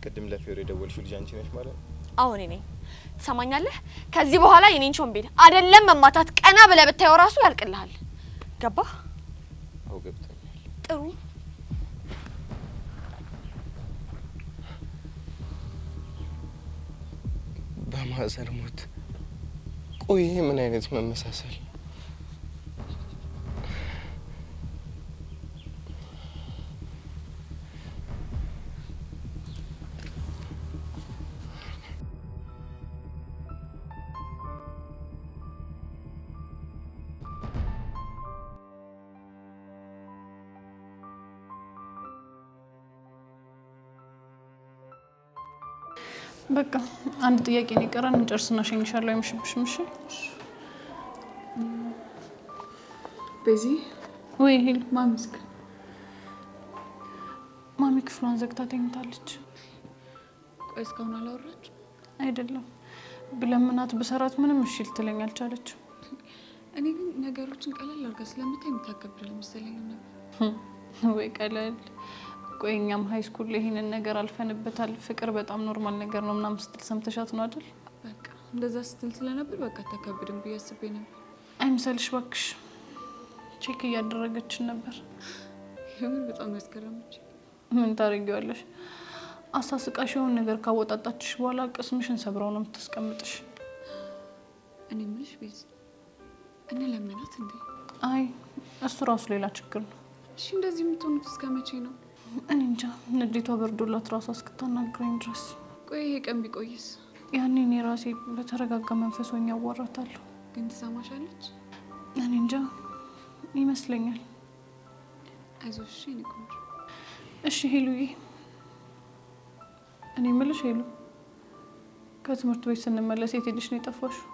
ቅድም ለፊዮሪ የደወልሽው ልጅ አንቺ ነሽ ማለት? አዎ እኔ ነኝ። ትሰማኛለህ? ከዚህ በኋላ የኔን ቾምቤን አይደለም መማታት ቀና ብለህ ብታየው ራሱ ያልቅልሃል። ገባህ? አዎ ገብቶኛል። ጥሩ በማዘር ሞት። ቆይ ይሄ ምን አይነት መመሳሰል? በቃ አንድ ጥያቄ ነው የቀረን። እንጨርስና ሸኝሻለሁ። አይመሽብሽም? እሺ ቤዚ። ወይ ሄል ማሚስክ ማሚ ክፍሏን ዘግታ ተኝታለች። ቆይ እስካሁን አላወራች? አይደለም ብለምናት በሰራት ምንም እሺ ልትለኝ አልቻለችም። እኔ ግን ነገሮችን ቀለል አድርጋ ስለምታይ የምታከብር መሰለኝ ነበር። ወይ ቀለል። ቆይ እኛም ሃይ ስኩል ላይ ይሄንን ነገር አልፈንበታል። ፍቅር በጣም ኖርማል ነገር ነው ምናምን ስትል ሰምተሻት ነው አይደል? በቃ እንደዛ ስትል ስለነበር በቃ ተከብድም ብዬ አስቤ ነበር። አይምሰልሽ እባክሽ። ቼክ እያደረገችን ነበር። የምን በጣም ያስገረመች። ምን ታደርጊዋለሽ? አሳስቃሽ የሆነ ነገር ካወጣጣችሽ በኋላ ቅስምሽን ሰብረው ነው የምታስቀምጥሽ። እኔ ምንሽ ቤዝ እኔ ለምናት እንዴ? አይ እሱ ራሱ ሌላ ችግር ነው። እሺ እንደዚህ የምትሆኑት እስከ መቼ ነው? እኔ እንጃ ንዴቷ በርዶላት ራሷ እስክታናግረኝ ድረስ። ቆይ ይሄ ቀን ቢቆይስ? ያኔ እኔ ራሴ በተረጋጋ መንፈስ ሆኜ አዋራታለሁ። ግን ትሰማሻለች? እኔ እንጃ ይመስለኛል። አይዞሽ እኔ ቆንጆ። እሺ ሄሉዬ፣ እኔ የምልሽ ሄሉ፣ ከትምህርት ቤት ስንመለስ የት ሄደሽ ነው የጠፋሽው?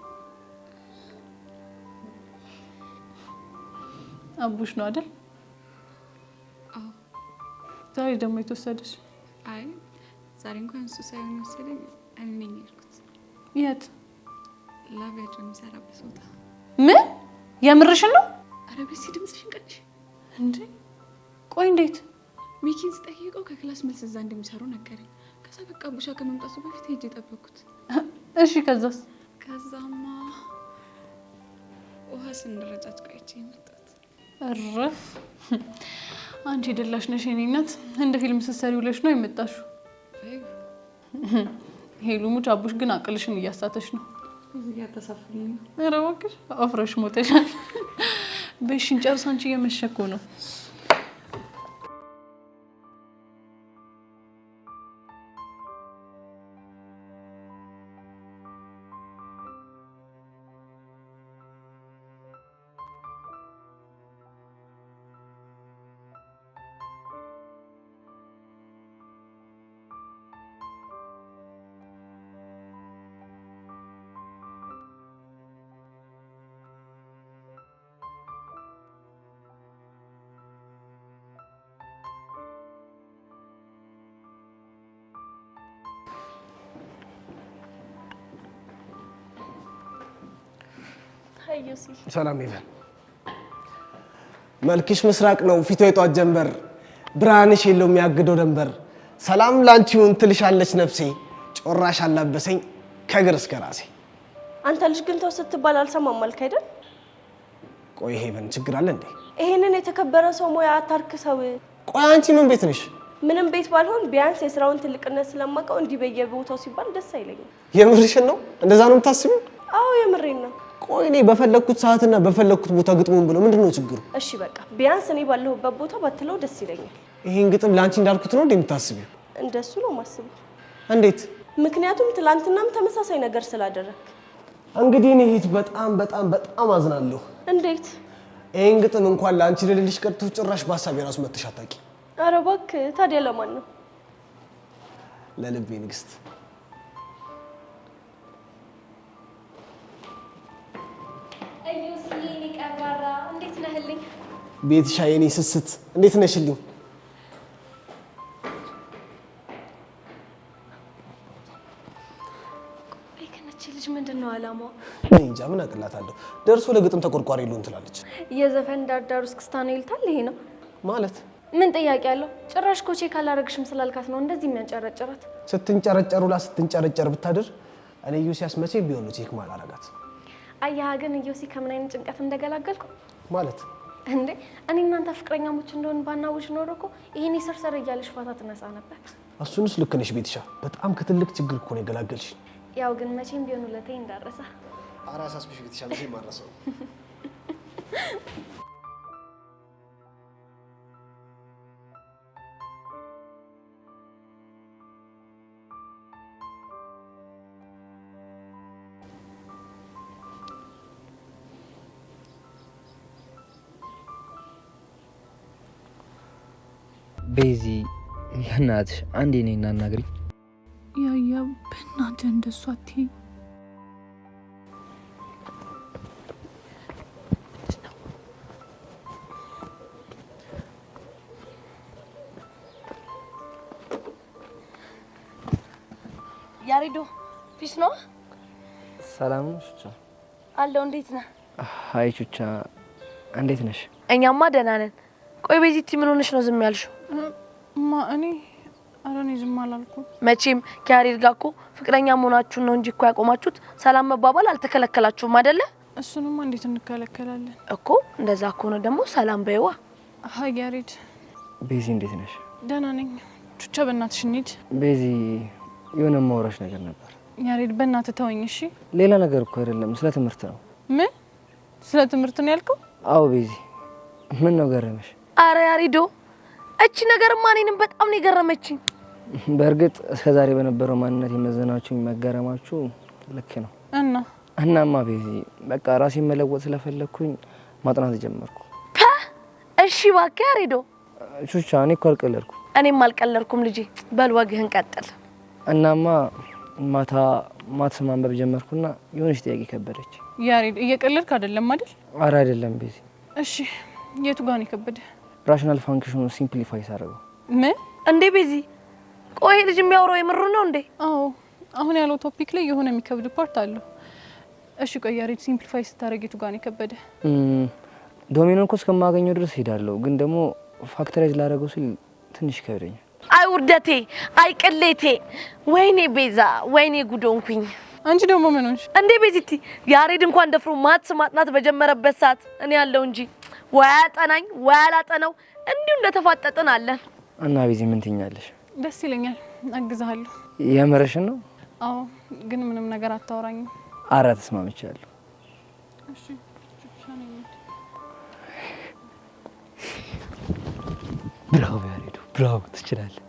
አቡሽ ነው አይደል? አዎ። ዛሬ ደግሞ የተወሰደሽ? አይ ዛሬ እንኳን እሱ ሳይሆን መሰለኝ እኔ ነኝ የሄድኩት። የት? ላቢያቸው የሚሰራበት ቦታ። ምን? የምርሽን ነው? ኧረ ቤሲ ድምፅሽን ቀንሽ እንዴ! ቆይ እንዴት? ሚኪን ስጠይቀው ከክላስ መልስ እዛ እንደሚሰሩ ነገረኝ። ከዛ በቃ አቡሻ ከመምጣቱ በፊት ሄጄ ጠበቅኩት። እሺ ከዛስ? ከዛማ ውሃ ስንረጫጭ ቆይቼ መጣት። እረፍ! አንቺ ደላሽ ነሽ የኔ እናት። እንደ ፊልም ስትሰሪ ውለሽ ነው የመጣሽው። ሄሉ ሙች፣ አቡሽ ግን አቅልሽን እያሳተሽ ነው። እዚህ ጋር ተሳፍልኝ ነው። ኧረ እባክሽ አፍረሽ ሞተሻል። በሽን ጨርስ፣ አንቺ እየመሸኮ ነው። ሰላም ይበል። መልክሽ ምስራቅ ነው ፊቷ የጧት ጀንበር፣ ብርሃንሽ የለው የሚያግደው ደንበር። ሰላም ላንቺውን ትልሻለች ነፍሴ፣ ጮራሽ አላበሰኝ ከግር እስከ ራሴ። አንተ ልጅ ግን ተው ስትባል አልሰማም አልክ አይደል? ቆይ ይሄ ምን ችግር አለ እንዴ? ይሄንን የተከበረ ሰው ሙያ አታርክሰው። ቆይ አንቺ ምን ቤት ነሽ? ምንም ቤት ባልሆን ቢያንስ የስራውን ትልቅነት ስለማውቀው እንዲህ በየቦታው ሲባል ደስ አይለኝም። የምርሽን ነው? እንደዛ ነው የምታስቢው? አዎ የምሬን ነው። ቆይ እኔ በፈለኩት ሰዓትና በፈለኩት ቦታ ግጥሙን ብለው ምንድነው ችግሩ? እሺ በቃ ቢያንስ እኔ ባለሁበት ቦታ ባትለው ደስ ይለኛል። ይሄን ግጥም ላንቺ እንዳልኩት ነው እንደምታስቢው? እንደሱ ነው ማስበው። እንዴት? ምክንያቱም ትላንትናም ተመሳሳይ ነገር ስላደረክ። እንግዲህ እኔ እህት በጣም አዝናለሁ። እንዴት? ይሄን ግጥም እንኳን ላንቺ ልልሽ ቀርቶ ጭራሽ በሐሳብ የራሱ መተሽ አታውቂ። ኧረ እባክህ ታዲያ ለማን ነው? ለልቤ ንግስት። እዩስዬ የኔ ቀብራራ እንዴት ነህልኝ? ቤትሻ የኔ ስስት እንዴት ነሽልኝ? ልጅ ምንድነው አላማው? እኔ እንጃ ምን አቅላታለሁ። ደርሶ ለግጥም ተቆርቋሪ ሉን ትላለች። የዘፈን ዳርዳር ውስጥ ክስታኑ ይልታል። ይሄ ነው ማለት ምን ጥያቄ አለው? ጭራሽ ኮቼ ካላረግሽም ስላልካት ነው እንደዚህ የሚያንጨረጭራት። ስትንጨረጨሩላ ስትንጨረጨር ብታድር እኔ ዩሲያስ መቼ ቢሆን ነው ቼክ ማላረጋት። አያህ ግን ዩሲ ከምን አይነት ጭንቀት እንደገላገልኩ ማለት እንዴ እኔ እናንተ ፍቅረኛሞች እንደሆን ባናውሽ ኖሮ እኮ ይሄኔ ሰርሰር እያለሽ ፋታ ትነሳ ነበር። እሱንስ ልክ ነሽ ቤትሻ። በጣም ከትልቅ ችግር እኮ ነው የገላገልሽ። ያው ግን መቼም ቢሆን ለቴ እንዳረሳ አራሳስ ብሽ ቤትሻ መቼም ማረሰው። ቤዚ በእናትሽ አንዴ እኔን እናናግሪኝ። ያያ በእናትህ እንደሱ አትይኝ። ያሬዶ ፊስ ነው? ሰላም ነሽ ቹቻ? አለው። እንዴት ነህ? አይ ቹቻ እንዴት ነሽ? እኛማ ደህና ነን። ቆይ ቤዚቲ ምን ሆነሽ ነው ዝም ያልሽው? እኔ ኧረ እኔ ዝም አላልኩም። መቼም ከያሬድ ጋር እኮ ፍቅረኛ መሆናችሁን ነው እንጂ እኮ ያቆማችሁት ሰላም መባባል አልተከለከላችሁም አይደለ? እሱንማ እንዴት እንከለከላለን እኮ። እንደዛ ከሆነ ደግሞ ሰላም በይዋ። ሀይ ያሬድ። ቤዚ እንዴት ነሽ? ደህና ነኝ። ቹቻ በእናትሽ እንሂድ። ቤዚ የሆነ ማውራሽ ነገር ነበር። ያሬድ በእናትህ ተወኝ እሺ። ሌላ ነገር እኮ አይደለም፣ ስለ ትምህርት ነው። ምን? ስለ ትምህርት ነው ያልከው? አዎ ቤዚ፣ ምን ነው ገረመሽ? አረ ያሬዶ እቺ ነገርማ እኔንም በጣም ነው የገረመችኝ። በእርግጥ እስከዛሬ በነበረው ማንነት የመዘናችሁ መገረማችሁ ልክ ነው። እናማ ቤዚ በቃ ራሴን መለወጥ ስለፈለኩኝ ማጥናት ጀመርኩ። እሺ እባክህ ያሬዶ። ቹቻ እኔ እኮ አልቀለድኩም። እኔም አልቀለድኩም ልጄ። በል ወግህን ቀጥል። እናማ ማታ ማንበብ ጀመርኩና የሆነች ጥያቄ ከበደች። ያሬድ እየቀለድክ አይደለም አይደል? አረ አይደለም ቤዚ። እሺ የቱ ጋር ነው የከበደ? ራሽናል ፋንክሽኑ ሲምፕሊፋይ ሳደርገው። ምን እንዴ ቤዚ? ቆይ ልጅ የሚያወራው የምር ነው እንዴ? አዎ አሁን ያለው ቶፒክ ላይ የሆነ የሚከብድ ፓርት አለው። እሺ ቆይ ያሬድ ሲምፕሊፋይ ስታደርግ የቱ ጋር ነው የከበደ? ዶሚኖን እኮ እስከማገኘው ድረስ ሄዳለሁ፣ ግን ደግሞ ፋክተራይዝ ላደርገው ሲል ትንሽ ይከብደኛል። አይ ውርደቴ፣ አይ ቅሌቴ፣ ወይኔ ቤዛ፣ ወይኔ ጉዶንኩኝ። አንቺ ደግሞ ምን ሆንሽ እንዴ ቤዚቲ? ያሬድ እንኳን ደፍሮ ማትስ ማጥናት በጀመረበት ሰዓት እኔ ያለው እንጂ ወይ አጠናኝ ወይ አላጠናው እንዲሁ እንደተፋጠጥን አለን። እና ቤዚ ምን ትኛለሽ? ደስ ይለኛል፣ አግዛለሁ። የምርሽን ነው? አዎ፣ ግን ምንም ነገር አታወራኝም። አረ ተስማምቻለሁ። እሺ ብራቮ ያሬዱ፣ ብራቮ፣ ትችላለህ።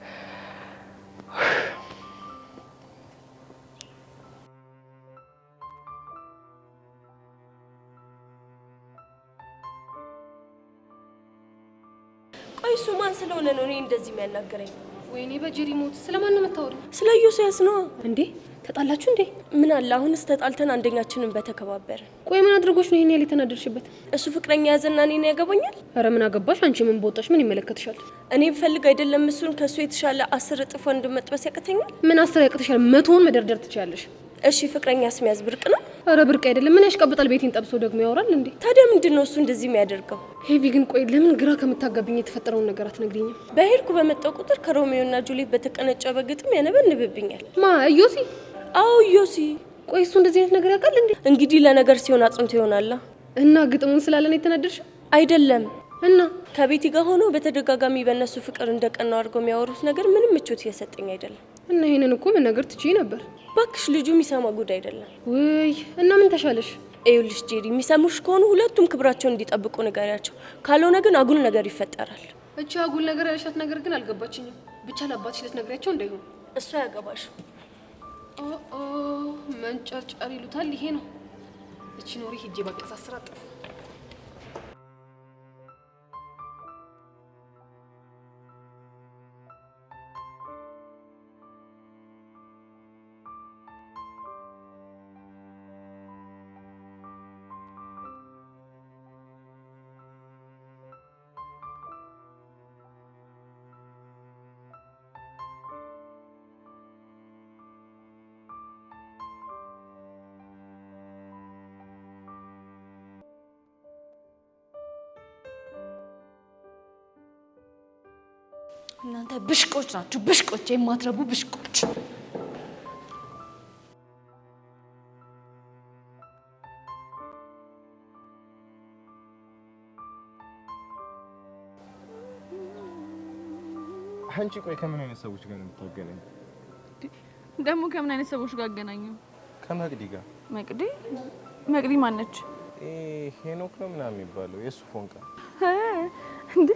ቆይ እሱ ማን ስለሆነ ነው እኔ እንደዚህ የሚያናገረኝ? ወይኔ በጀሪ ሞት። ስለማን ነው የምታወሪው? ስለ ዮሴያስ ነው እንዴ? ተጣላችሁ እንዴ? ምን አለ አሁንስ ተጣልተን አንደኛችንን በተከባበረ። ቆይ ምን አድርጎሽ ነው ይሄን ያህል የተናደድሽበት? እሱ ፍቅረኛ ያዘና እኔን ያገባኛል? አረ ምን አገባሽ አንቺ? ምን ቦጣሽ? ምን ይመለከትሻል? እኔ ብፈልግ አይደለም እሱን ከሱ የተሻለ 10 እጥፍ ወንድ መጥበስ ያቅተኛል? ምን 10 ያቅተሻል? 100ን መደርደር ትችያለሽ። እሺ ፍቅረኛ ስሚያዝ ብርቅ ነው? አረ ብርቅ አይደለም። ምን ያሽቀብጣል? ቤቴን ጠብሶ ደግሞ ያወራል እንዴ? ታዲያ ምንድነው እሱ እንደዚህ የሚያደርገው? ሄቪ ግን ቆይ ለምን ግራ ከምታጋብኝ የተፈጠረውን ነገር አትነግሪኝም? በሄድኩ በመጣው ቁጥር ከሮሚዮና ጁሊየት በተቀነጨበ ግጥም ያነበንብብኛል። ማ ዮሲ? አዎ ዮሲ። ቆይ እሱ እንደዚህ አይነት ነገር ያውቃል እንዴ? እንግዲህ ለነገር ሲሆን አጥንቶ ይሆናል። እና ግጥሙን ስላለን የተናደድሽው? አይደለም። እና ከቤቲ ጋር ሆኖ በተደጋጋሚ በእነሱ ፍቅር እንደቀናው አድርገው የሚያወሩት ነገር ምንም ምቾት እየሰጠኝ አይደለም። እና ይሄንን እኮ መናገር ትችይ ነበር። ባክሽ ልጁ የሚሰማ ጉድ አይደለም። ውይ እና ምን ተሻለሽ? ይኸውልሽ ጄሪ፣ የሚሰሙሽ ከሆኑ ሁለቱም ክብራቸውን እንዲጠብቁ ንገሪያቸው። ካልሆነ ግን አጉል ነገር ይፈጠራል። እቺ አጉል ነገር ያልሻት ነገር ግን አልገባችኝም። ብቻ ለአባትሽ ልትነግሪያቸው እንዳይሆን። እሱ ያገባሽ ኦ መንጨርጨር ይሉታል ይሄ ነው። እቺ ኖሪ ሂጄ ባቀሳስራት። እናንተ ብሽቆች ናችሁ፣ ብሽቆች፣ የማትረቡ ብሽቆች። አንቺ ቆይ ከምን አይነት ሰዎች ጋር ነው የምታገናኝ? ደግሞ ከምን አይነት ሰዎች ጋር አገናኘው? ከመቅዲ ጋር። መቅዲ? መቅዲ ማነች? ሄኖክ ነው ምናምን የሚባለው የእሱ ፎንቃ። እንዴ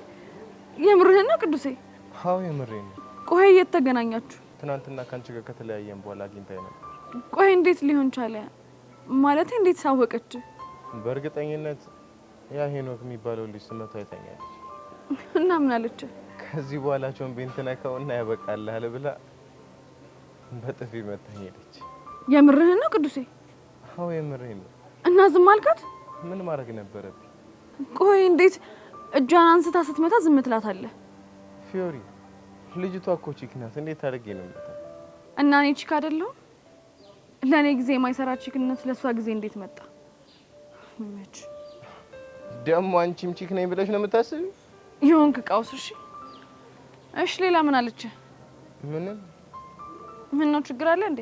የምርህን ነው ቅዱሴ? አዎ የምሬን ነው። ቆይ የት ተገናኛችሁ? ትናንትና ካንቺ ጋር ከተለያየን በኋላ አግኝታኝ ነበር። ቆይ እንዴት ሊሆን ቻለ? ማለት እንዴት ሳወቀች? በእርግጠኝነት ያ ሄኖክ የሚባለው ልጅ ስመቷ አይተኛለች። እና ምን አለች? ከዚህ በኋላ ቾምቤን ትነካውና ያበቃልሃል ብላ በጥፊ መታኝ ሄደች። የምርህን ነው ቅዱሴ? አዎ የምሬን ነው። እና ዝም አልካት? ምን ማድረግ ነበረብኝ? ቆይ እንዴት እጇን አንስታ ስትመታ ዝም ትላታለህ? ፊዮሪ ልጅቷ እኮ ቺክ ናት። እንዴት አድርጌ ነው የምመጣው? እና እኔ ቺክ አይደለሁ? ለእኔ ጊዜ የማይሰራ ቺክነት ለእሷ ጊዜ እንዴት መጣ? መች ደግሞ አንቺም ቺክ ነኝ ብለሽ ነው የምታስቢው? ይሆንክ ቀውስ። እሺ ሌላ ምን አለች? ምንም። ምን ነው ችግር አለ እንዴ?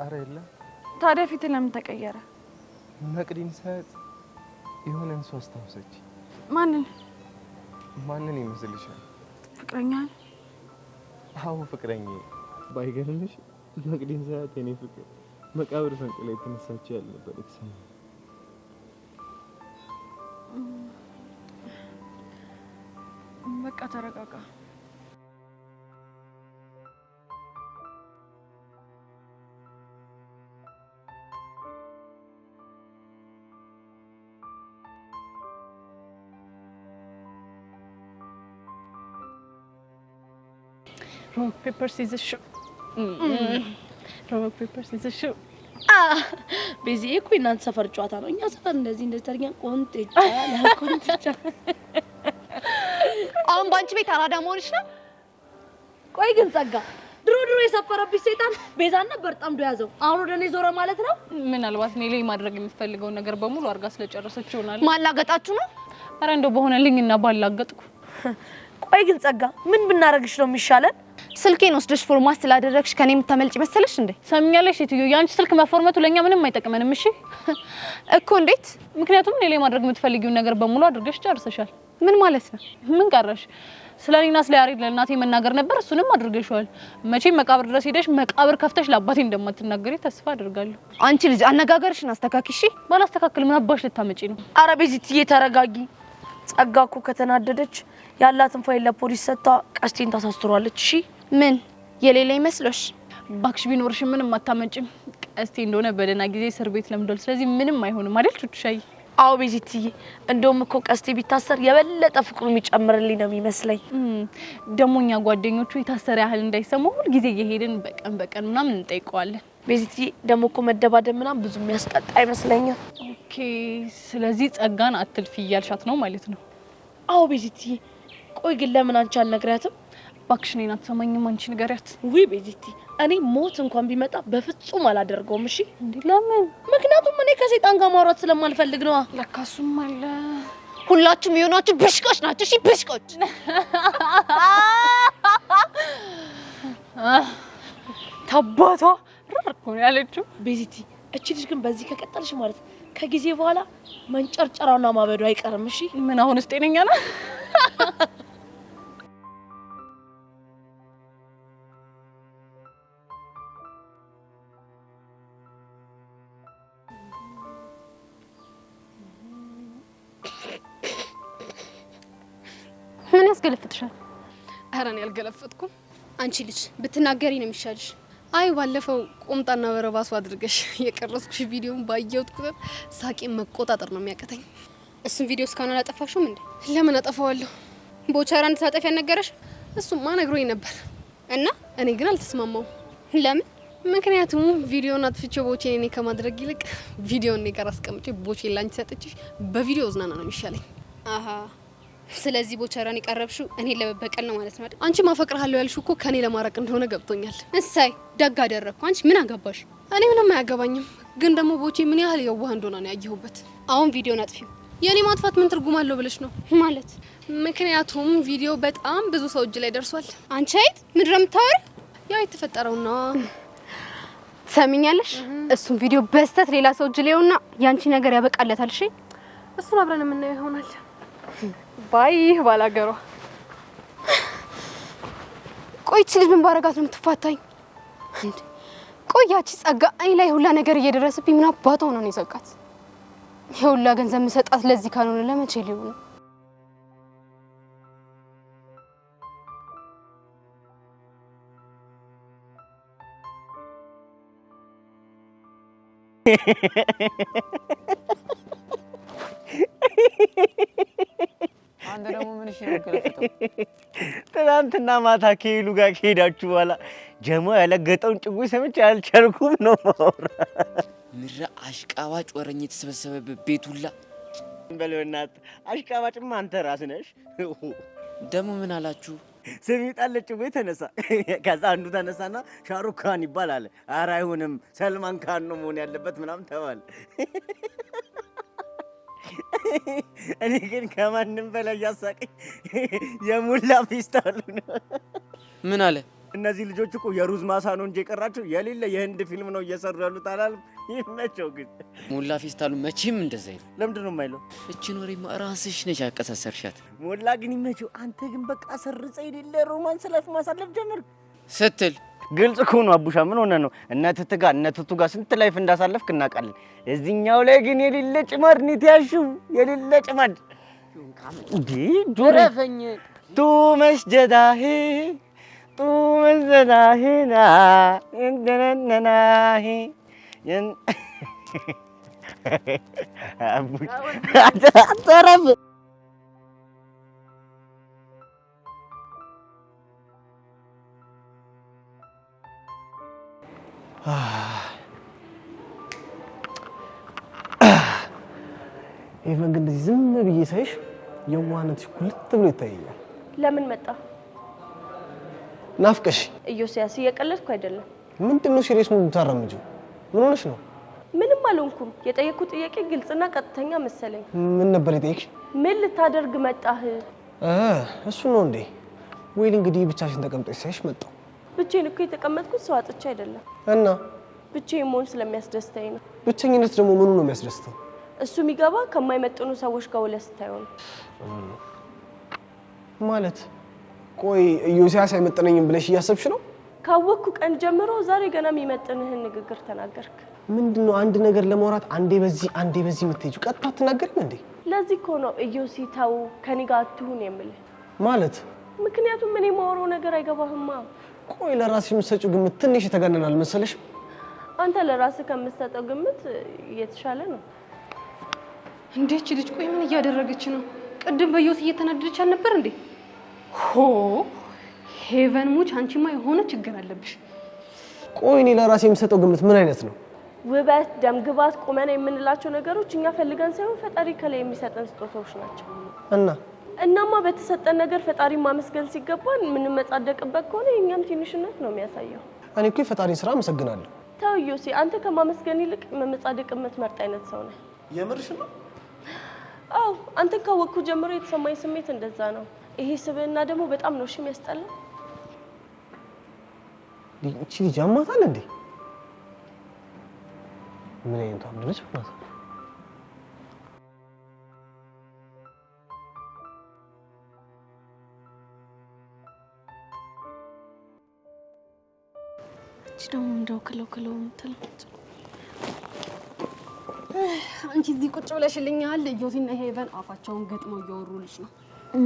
አረ የለም። ታዲያ ፊት ለምን ተቀየረ? መቅዲን ሳያት የሆነን ሰው አስታውሰች። ማንን? ማንን ይመስልሻል? ፍቅረኛ? አዎ ፍቅረኛ። ባይገርምሽ መቅዲን ሰዓት የኔ ፍቅር መቃብር ፈንቅላ የተነሳች ያለ ነበር የተሰማኝ። በቃ ተረጋጋ። rock paper scissors shoot rock paper scissors shoot ቤዚ እኮ እናንተ ሰፈር ጨዋታ ነው። እኛ ሰፈር እንደዚህ ተርገን ቆንጥጫ አሁን ባንቺ ቤት አራዳ መሆንሽ ነው። ቆይ ግን ጸጋ ድሮ የሰፈረብሽ ሰይጣን ቤዛን ነበር ጠምዶ ያዘው። አሁን ወደ እኔ ዞረ ማለት ነው። ምናልባት እኔ ላይ ማድረግ የምፈልገው ነገር በሙሉ አርጋ ስለጨረሰች ይሆናል። ማላገጣችሁ ነው? አረ እንደው በሆነልኝና ባላገጥኩ። ቆይ ግን ጸጋ ምን ብናረግሽ ነው የሚሻለን? ስልኬን ወስደሽ ፎርማት ስላደረግሽ ከኔ የምታመልጭ መሰለሽ እንዴ? ሰምኛለሽ ሴትዮ፣ ያንቺ ስልክ መፎርማቱ ለኛ ምንም አይጠቅመንም። እሺ እኮ እንዴት? ምክንያቱም እኔ ላይ ማድረግ የምትፈልጊውን ነገር በሙሉ አድርገሽ ጨርሰሻል። ምን ማለት ነው? ምን ቀረሽ? ስለኔና ስለ ያሬድ ለእናቴ መናገር ነበር፣ እሱንም አድርገሻል። መቼም መቃብር ድረስ ሄደሽ መቃብር ከፍተሽ ለአባቴ እንደማትናገሪ ተስፋ አድርጋለሁ። አንቺ ልጅ አነጋገርሽን አስተካክሺ። ባላስተካክል ምን አባሽ ልታመጪ ነው? አረ ቤዚትዬ ተረጋጊ። ጸጋ እኮ ከተናደደች ያላትን ፋይል ለፖሊስ ሰጥታ ቀስቴን ታሳስሯለች። እሺ ምን የሌላ ይመስሎሽ? ባክሽ ቢኖርሽ ምንም አታመጭም። ቀስቴ እንደሆነ በደና ጊዜ እስር ቤት ለምዷል። ስለዚህ ምንም አይሆንም አይደል ቹቹሻይ? አዎ ቤዚትዬ፣ እንደውም እኮ ቀስቴ ቢታሰር የበለጠ ፍቅሩ የሚጨምርልኝ ነው የሚመስለኝ። ደሞኛ ጓደኞቹ የታሰረ ያህል እንዳይሰማው ሁሉ ጊዜ እየሄድን በቀን ምናምን እንጠይቀዋለን። ቤዚትዬ ደግሞ እኮ መደባደብ ምናምን ብዙ የሚያስቀጣ አይመስለኝም። ኦኬ፣ ስለዚህ ጸጋን አትልፊ እያልሻት ነው ማለት ነው? አዎ ቤዚትዬ። ቆይ ግን ለምን አንቺ አልነግሪያትም? ባክሽ እኔን አትሰማኝም፣ አንቺ ንገሪያት። ውይ ቤዚቲ፣ እኔ ሞት እንኳን ቢመጣ በፍጹም አላደርገውም። እሺ እንዴ? ለምን? ምክንያቱም እኔ ከሰይጣን ጋር ማውራት ስለማልፈልግ ነው። ለካሱም አለ። ሁላችሁም የሆናችሁ ብሽቆች ናችሁ። እሺ ብሽቆች። ታባቷ ረርኮ ያለችው ቤዚቲ። እቺ ልጅ ግን በዚህ ከቀጠልሽ ማለት ከጊዜ በኋላ መንጨርጨራውና ማበዱ አይቀርም። እሺ ምን አሁንስ ጤነኛ ነው? ምን ያስገለፍጥሻል? ኧረ እኔ አልገለፈጥኩም። አንቺ ልጅ ብትናገሪ ነው የሚሻልሽ። አይ ባለፈው ቁምጣና በረባሱ አድርገሽ የቀረጽኩሽ ቪዲዮን ባየሁት ቁጥር ሳቄን መቆጣጠር ነው የሚያቀተኝ። እሱን ቪዲዮ እስካሁን አላጠፋሽውም እንዴ? ለምን አጠፋዋለሁ? ቦቻራ እንድታጠፊ ያነገረሽ እሱማ ነግሮኝ ነበር እና እኔ ግን አልተስማማውም። ለምን? ምክንያቱም ቪዲዮን አጥፍቼው ቦቼን እኔ ከማድረግ ይልቅ ቪዲዮን እኔ ጋር አስቀምጬ ቦቼን ላንቺ ሰጥቼሽ በቪዲዮ ዝናና ነው የሚሻለኝ። አሃ፣ ስለዚህ ቦቻራን የቀረብሽው እኔ ለበቀል ነው ማለት ነው አይደል? አንቺ ማፈቅርሃለሁ ያልሽው እኮ ከኔ ለማራቅ እንደሆነ ገብቶኛል። እሳይ ደግ አደረግኩ። አንቺ ምን አገባሽ? እኔ ምንም አያገባኝም። ግን ደግሞ ቦቼ ምን ያህል የዋህ እንደሆነ ነው ያየሁበት። አሁን ቪዲዮን አጥፊው። የኔ ማጥፋት ምን ትርጉም አለው ብለሽ ነው ማለት? ምክንያቱም ቪዲዮ በጣም ብዙ ሰው እጅ ላይ ደርሷል። አንቺ አይት ምንድነው የምታወሪው? ያው የተፈጠረውና ሰሚኛለሽ? እሱን ቪዲዮ በስተት ሌላ ሰው እጅ ላይውና ያንቺ ነገር ያበቃለታል። እሺ እሱን አብረን የምናየው ይሆናል። ባይ ባላገሯ። ቆይቺ ልጅ ምን ባረጋት ነው የምትፋታኝ? እንዴ ቆያቺ ጸጋ እኔ ላይ ሁላ ነገር እየደረሰብኝ ምን አባቷ ነው የዘጋት? ይሁላ ገንዘብ መሰጣት ለዚህ ካልሆነ ለመቼ ሊሆን? አንተ ደግሞ ምን እሺ ነው ከለፈተው? ትናንትና ማታ ከሄሉ ጋር ከሄዳችሁ በኋላ ጀማ ያለገጠውን ጭጉይ ሰምቼ አልቻልኩም ነው ማውራ። ምራ አሽቃባጭ ወረኝ የተሰበሰበበት ቤት ሁላ በለውናት። አሽቃባጭማ አንተ ራስህ ነሽ። ደግሞ ምን አላችሁ? ስሚጣለ ጭጉይ ተነሳ። ከዛ አንዱ ተነሳና ሻሩክ ካን ይባላል። ኧረ አይሆንም ሰልማን ካን ነው መሆን ያለበት ምናምን ተባለ። እኔ ግን ከማንም በላይ ያሳቀኝ የሙላ ፌስታሉ ነው። ምን አለ? እነዚህ ልጆች እኮ የሩዝ ማሳ ነው እንጂ የቀራቸው የሌለ የህንድ ፊልም ነው እየሰሩ ያሉት አላለም። ይመቸው ግን ሙላ ፌስታሉ መቼም እንደዛ ይል። ለምንድን ነው የማይለው? እቺን ወሬማ ራስሽ ነሽ ያቀሳሰርሻት። ሙላ ግን ይመቸው። አንተ ግን በቃ ሰርጸ የሌለ ሮማንስ ላይፍ ማሳለፍ ጀመርክ ስትል ግልጽ እኮ ነው አቡሻ። ምን ሆነ ነው? እነ ትቱ ጋር ስንት ላይፍ እንዳሳለፍክ እናውቃለን። እዚህኛው ላይ ግን የሌለ ጭማድ ነው የተያዥው፣ የሌለ ጭማድ እንዴ ጆረፈኝ ቱ መስጀዳህ ቱ መስጀዳህና እንደነናህ አቡሻ አተረፍ ኢቨን ግን እንደዚህ ዝም ብዬ ሳይሽ የዋህነትሽ ኩልት ብሎ ይታየኛል። ለምን መጣ? ናፍቀሽ። ኢዮስያስ እየቀለድኩ አይደለም። ምንድነው ሲሪየስ ሙድ ታረምጂው? ምን ሆነሽ ነው? ምንም አልሆንኩም። የጠየኩት ጥያቄ ግልጽና ቀጥተኛ መሰለኝ። ምን ነበር የጠየቅሽ? ምን ልታደርግ መጣህ? እሱ ነው እንዴ? ወይል እንግዲህ ብቻሽን ተቀምጠሽ ሳይሽ መጣሁ። ብቻዬን እኮ የተቀመጥኩት ሰው አጥቼ አይደለም። እና ብቻዬን መሆን ስለሚያስደስተኝ ነው። ብቸኝነት ደግሞ ምኑ ነው የሚያስደስተው? እሱ የሚገባ ከማይመጥኑ ሰዎች ጋር ውለህ ስታየው ነው። ማለት ቆይ ኢዮስያስ አይመጥነኝም ብለሽ እያሰብሽ ነው? ካወቅኩ ቀን ጀምሮ ዛሬ ገና የሚመጥንህን ንግግር ተናገርክ። ምንድነው አንድ ነገር ለማውራት አንዴ በዚህ የምትሄጂው? ቀጥታ አትናገሪም እንዴ? ለዚህ እኮ ነው ኢዮሲ ተው ከኔ ጋር አትሁን የምልህ። ማለት ምክንያቱም እኔ የማወራው ነገር አይገባህማ። ቆይ ለራስሽ የምትሰጪው ግምት ትንሽ የተጋነነ አልመሰለሽም? አንተ ለራስህ ከምትሰጠው ግምት የተሻለ ነው። እንዴች ልጅ ቆይ ምን እያደረገች ነው? ቅድም በዮስ እየተናደደች አልነበር እንዴ? ሆ ሄቨን ሙች፣ አንቺማ የሆነ ችግር አለብሽ። ቆይ እኔ ለራሴ የምሰጠው ግምት ምን አይነት ነው? ውበት፣ ደምግባት፣ ቁመና የምንላቸው ነገሮች እኛ ፈልገን ሳይሆን ፈጣሪ ከላይ የሚሰጠን ስጦታዎች ናቸው። እናማ በተሰጠን ነገር ፈጣሪ ማመስገን ሲገባን የምንመጻደቅበት ከሆነ የኛም ትንሽነት ነው የሚያሳየው። እኔ እኮ የፈጣሪ ስራ አመሰግናለሁ። ተው ዮሲ፣ አንተ ከማመስገን ይልቅ መመጻደቅ የምትመርጥ አይነት ሰው ነህ። የምርሽ ነው? አዎ፣ አንተ ካወቅኩ ጀምሮ የተሰማኝ ስሜት እንደዛ ነው። ይሄ ስብዕና ደግሞ በጣም ነው እሺ የሚያስጠላው። እቺ ልጅ አማታል እንዴ? ምን አይነት አምድነሽ ማለት ነው? እቺ ደግሞ እንደው ከለው የምትለው አንቺ እዚህ ቁጭ ብለሽልኛል። ኢዮሲና ሄቨን አፋቸውን ገጥመው እያወሩልሽ ነው።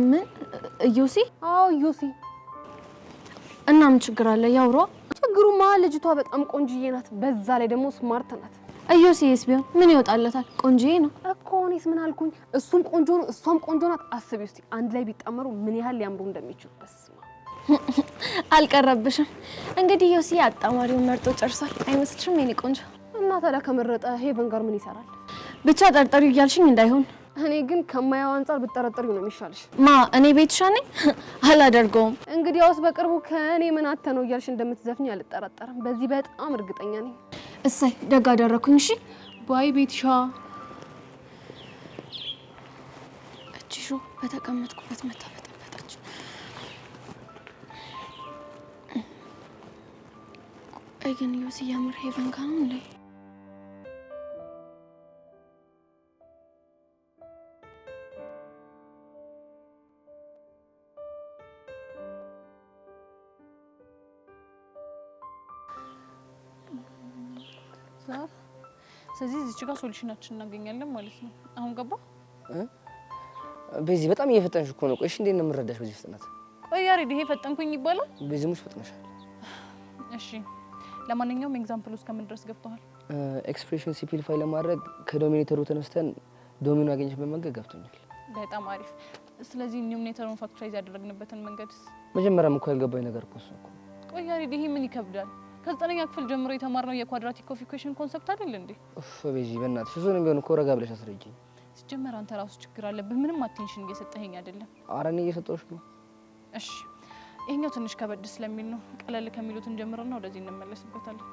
ምን ኢዮሲ? አዎ ኢዮሲ። እና ምን ችግር አለ? ያውሯ። ችግሩማ ልጅቷ በጣም ቆንጅዬ ናት፣ በዛ ላይ ደግሞ ስማርት ናት። ኢዮሲስ ቢሆን ምን ይወጣለታል? ቆንጅዬ ነው እኮ። እኔስ ምን አልኩኝ? እሱም ቆንጆ ነው፣ እሷም ቆንጆ ናት። አስቢ እስቲ አንድ ላይ ቢጣመሩ ምን ያህል ሊያምሩ እንደሚችሉ። በስማ አልቀረብሽም። እንግዲህ ኢዮሲ አጣማሪውን መርጦ ጨርሷል አይመስልሽም? የኔ ቆንጆ። እና ታዲያ ከመረጠ ሄቨን ጋር ምን ይሰራል? ብቻ ጠርጠሪው እያልሽኝ እንዳይሆን። እኔ ግን ከማያው አንፃር ብትጠረጠሪው ነው የሚሻልሽ። ማ እኔ ቤትሻ ነኝ? አላደርገውም። እንግዲያውስ በቅርቡ ከእኔ ምን አተ ነው እያልሽ እንደምትዘፍኝ አልጠራጠርም። በዚህ በጣም እርግጠኛ ነኝ። እሰይ ደግ አደረኩኝ። እሺ ባይ ቤትሻ። እቺ ሾ በተቀመጥኩበት መታበጠበጣች። ቆይ ግን ዮሲ ያምር ሄቨን ጋር ነው እንዴ? ስለዚህ እዚህ ጋር ሶሉሽናችን እናገኛለን ማለት ነው። አሁን ገባ? በዚህ በጣም እየፈጠንሽ እኮ ነው። ቆይ እሺ እንዴት ነው የምረዳሽ በዚህ ፍጥነት? ቆይ ያሬድ ይሄ ፈጠንኩኝ ይባላል? በዚህ ሙሽ ፈጥነሻል። እሺ ለማንኛውም ኤግዛምፕል ውስጥ ከምን ድረስ ገብተዋል? ኤክስፕሬሽን ሲምፕሊፋይ ለማድረግ ከዶሚኔተሩ ተነስተን ዶሚኖ ያገኘሽበት መንገድ ገብቶኛል። በጣም አሪፍ። ስለዚህ ኒውሚኔተሩን ፋክተራይዝ ያደረግንበትን መንገድስ? መጀመሪያም እኮ ያልገባኝ ነገር እኮ እሱ ነው። ቆይ ያሬድ ይሄ ምን ይከብዳል? ከዘጠነኛ ክፍል ጀምሮ የተማርነው የኳድራቲክ ኦፍ ኢኩዌሽን ኮንሰፕት አይደል እንዴ? ኡፍ በዚህ በእናትሽ እሱንም ቢሆን እኮ ረጋ ብለሽ አስረጂኝ። ሲጀመር አንተ ራሱ ችግር አለብህ። ምንም አቴንሽን እየሰጠኸኝ አይደለም። ኧረ እኔ እየሰጠሁሽ ነው። እሺ ይሄኛው ትንሽ ከበድ ስለሚል ነው። ቀለል ከሚሉትን ጀምረና ወደዚህ እንመለስበታለን።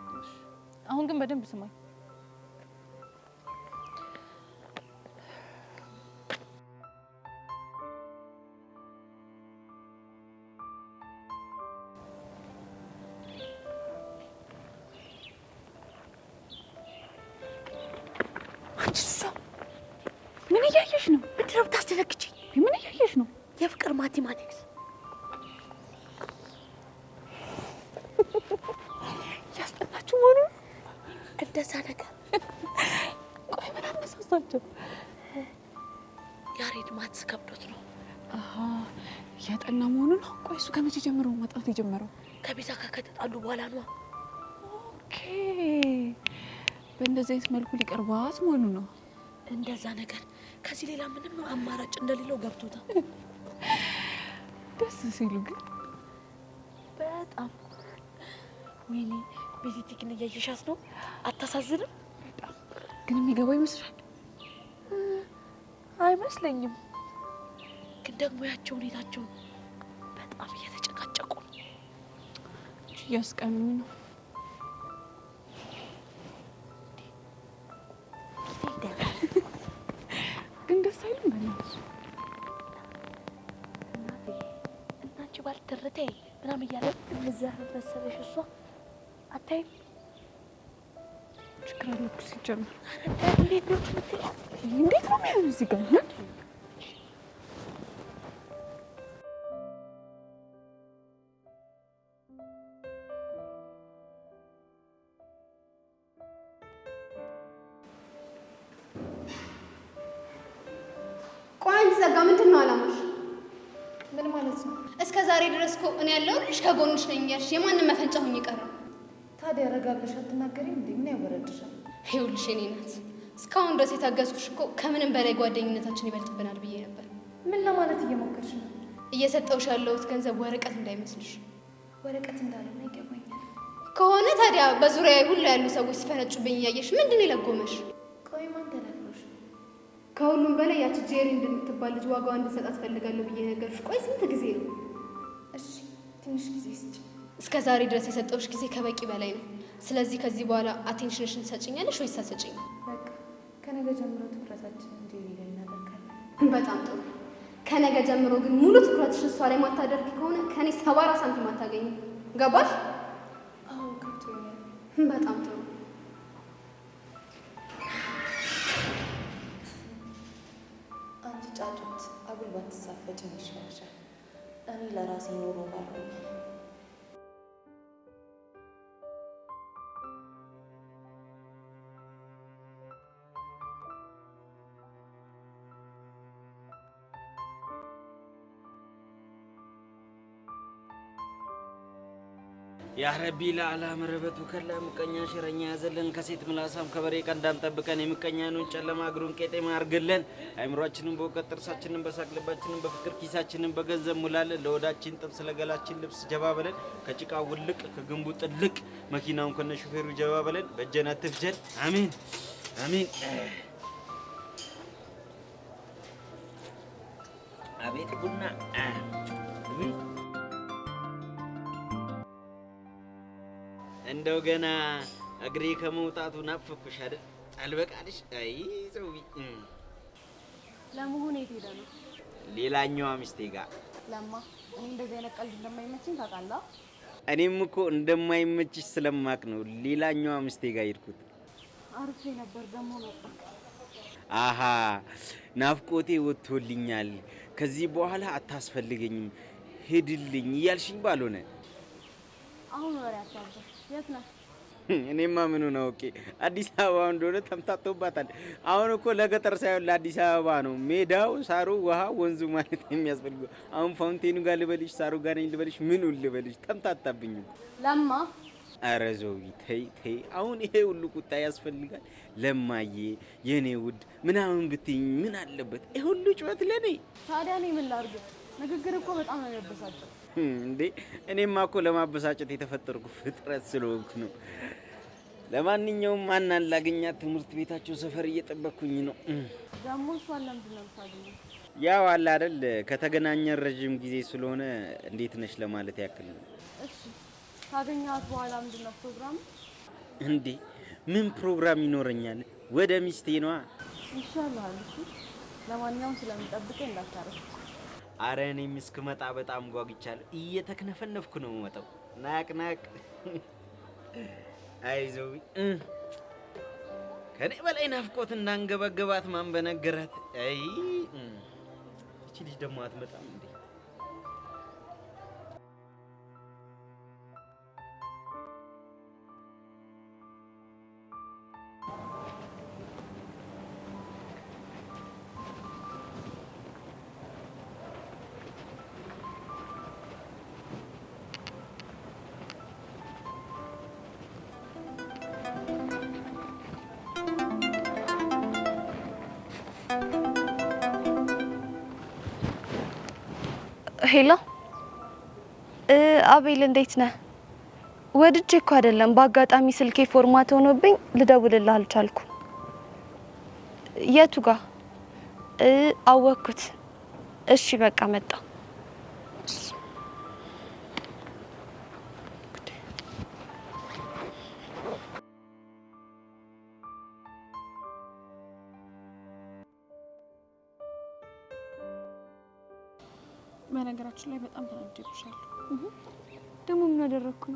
አሁን ግን በደንብ ስማኝ። ምን እያየሽ ነው? ምንድን ነው የምታስደነግጪኝ? ምን እያየሽ ነው? የፍቅር ማቴማቲክስ ያስጠናችሁ ሆኖ እንደዛ ነገር። ቆይ ምን አነሳሳቸው? ያሬድ ማትስ ከብዶት ነው። አሃ ያጠና መሆኑ ነው። ቆይ እሱ ከመቼ ጀምሮ ማጥናት የጀመረው? ከቤዛ ጋር ከተጣሉ በኋላ ነው። ኦኬ በእንደዚህ አይነት መልኩ ሊቀርባት መሆኑ ነው። እንደዛ ነገር። ከዚህ ሌላ ምንም አማራጭ እንደሌለው ገብቶታል። ደስ ሲሉ ግን በጣም ወይኔ ቤቲ ግን እያየሻት ነው። አታሳዝንም? በጣም ግን የሚገባው ይመስላል። አይመስለኝም። ግን ደግሞ ያቸው ሁኔታቸው በጣም እየተጨቃጨቁ ነው። እያስቀኑኝ ነው። ግን ደስ አይልም። በእናትሽ እናንቺ ባልደረቴ ምናምን እያለ እንዘር መሰለሽ። እሷ አታይም? ችግር አለ እኮ ሲጀምር። እንዴት ነው የምትለው? እንዴት ነው የሚሆነው እዚህ ጋር? ቆይ ዘጋ። ምንድን ነው አላማሽ? ምን ማለት ነው? እስከ ዛሬ ድረስ እኮ እኔ ያለሁልሽ ከጎንሽ ነኝ እያልሽ የማንም መፈንጫ ሆኜ ቀረሁ። ታዲያ ረጋ ብለሽ አትናገሪም እንዴ? ምን ያወረድሻል? ይኸውልሽ የኔ ናት፣ እስካሁን ድረስ የታገዝኩሽ እኮ ከምንም በላይ ጓደኝነታችን ይበልጥብናል ብዬ ነበር። ምን ለማለት እየሞከርሽ ነው? እየሰጠውሽ ያለሁት ገንዘብ ወረቀት እንዳይመስልሽ። ወረቀት እንዳልሆነ ይገባኛል። ከሆነ ታዲያ በዙሪያ ሁሉ ያሉ ሰዎች ሲፈነጩብኝ እያየሽ ምንድን ነው የለጎመሽ? ቆይ ማን ተናግሮሽ? ከሁሉም በላይ ያቺ ጄሪ እንደምትባል ልጅ ዋጋዋ እንድሰጣት ፈልጋለሁ ብዬ ነገርሽ። ቆይ ስንት ጊዜ ነው? እሺ ትንሽ ጊዜ ስጪ። እስከ ዛሬ ድረስ የሰጠውሽ ጊዜ ከበቂ በላይ ነው። ስለዚህ በኋላ አቴንሽንሽን ትሰጪኛለሽ ወይስ አትሰጪኝም? በቃ ከነገ ጀምሮ ትኩረታችንን ጄሪ ላይ እናደርጋለን። በጣም ጥሩ። ከነገ ጀምሮ ግን ሙሉ ትኩረትሽን እሷ ላይ ማታደርጊ ከሆነ ከኔ 70 ሳንቲም አታገኝም። ገባሽ? አዎ ገብቶኛል። በጣም ጥሩ። አንቺ ጫጩት አጉል ባትሳፈጭ ይሻልሻል። እኔ ለራሴ ኖሮ ባልሆነ ያ ረቢ ለአላ መረበቱ ከላ ምቀኛ ሽረኛ ያዘልን ከሴት ምላሳም ከበሬ ቀንዳም ጠብቀን የምቀኛኑን ጨለማ እግሩን ቄጤማ አርግልን። አይምሯችንን በእውቀት ጥርሳችንን በሳቅ ልባችንን በፍቅር ኪሳችንን በገንዘብ ሙላለን። ለወዳችን ጥብስ ለገላችን ልብስ ጀባ በለን። ከጭቃ ውልቅ ከግንቡ ጥልቅ መኪናውን ከነ ሹፌሩ ጀባ በለን። በጀና ትፍጀን። አሜን አሜን። አቤት ቡና እንደው ገና እግሬ ከመውጣቱ ናፈኩሽ አይደል? አልበቃልሽ? አይ ዘውቢ ለመሆኑ የት ሄደ ነው? ሌላኛዋ ሚስቴ ጋር። ለማ እኔ እንደዚህ አይነት ቀልድ እንደማይመችኝ ታውቃለህ? እኔም እኮ እንደማይመችሽ ስለማቅ ነው ሌላኛዋ ሚስቴ ጋር ሄድኩት። አርፌ ነበር ደግሞ መጣ። አሃ ናፍቆቴ ወጥቶልኛል። ከዚህ በኋላ አታስፈልገኝም ሄድልኝ እያልሽኝ ባልሆነ አሁን ወሬ አታብዛ። የት ነህ? እኔማ ምኑን አውቄ አዲስ አበባ እንደሆነ ተምታቶባታል። አሁን እኮ ለገጠር ሳይሆን ለአዲስ አበባ ነው ሜዳው፣ ሳሩ፣ ውሃ፣ ወንዙ ማለት የሚያስፈልገው። አሁን ፋውንቴኑ ጋር ልበልሽ፣ ሳሩ ጋር ነኝ ልበልሽ፣ ምኑን ልበልሽ? ተምታታብኝ ለማ። ኧረ ዘውቢ ተይ ተይ፣ አሁን ይሄ ሁሉ ቁጣ ያስፈልጋል? ለማዬ የኔ ውድ ምናምን ብትይኝ ምን አለበት? ይሄ ሁሉ ጩኸት ለኔ? ታዲያ እኔ ምን ላድርግ? ንግግር እኮ በጣም ነው የሚያበሳጨው። እንዴ እኔማ እኮ ለማበሳጨት የተፈጠርኩ ፍጥረት ስለሆንኩ ነው። ለማንኛውም ማን ላገኛት ትምህርት ቤታቸው ሰፈር እየጠበቅኩኝ ነው። ደግሞ እሷን ለምንድን ነው የምታገኘው? ያው አለ አይደል ከተገናኘን ረጅም ጊዜ ስለሆነ እንዴት ነሽ ለማለት ያክል ነው። እሺ ካገኘኋት በኋላ ምንድን ነው ፕሮግራም? እንዴ ምን ፕሮግራም ይኖረኛል? ወደ ሚስቴ ነዋ። ይሻላል። እሺ ለማንኛውም ስለምጠብቀኝ እንዳታረፍ። አረ እኔም እስክመጣ በጣም ጓጉቻለሁ። እየተክነፈነፍኩ ነው የምመጣው። ናቅ ናቅ። አይዞህ ከኔ በላይ ናፍቆት እንዳንገበገባት ማን በነገራት? አይ እቺ ልጅ ደግሞ አትመጣም እንዴ? ሄሎ አቤል እንዴት ነህ? ወድጄ እኮ አይደለም በአጋጣሚ ስልኬ ፎርማት ሆኖብኝ ልደውልልህ አልቻልኩም። የቱ ጋር? አወኩት። እሺ በቃ መጣ። በነገራችን ላይ በጣም ተናድጄብሻለሁ። ደግሞ ምን አደረኩኝ?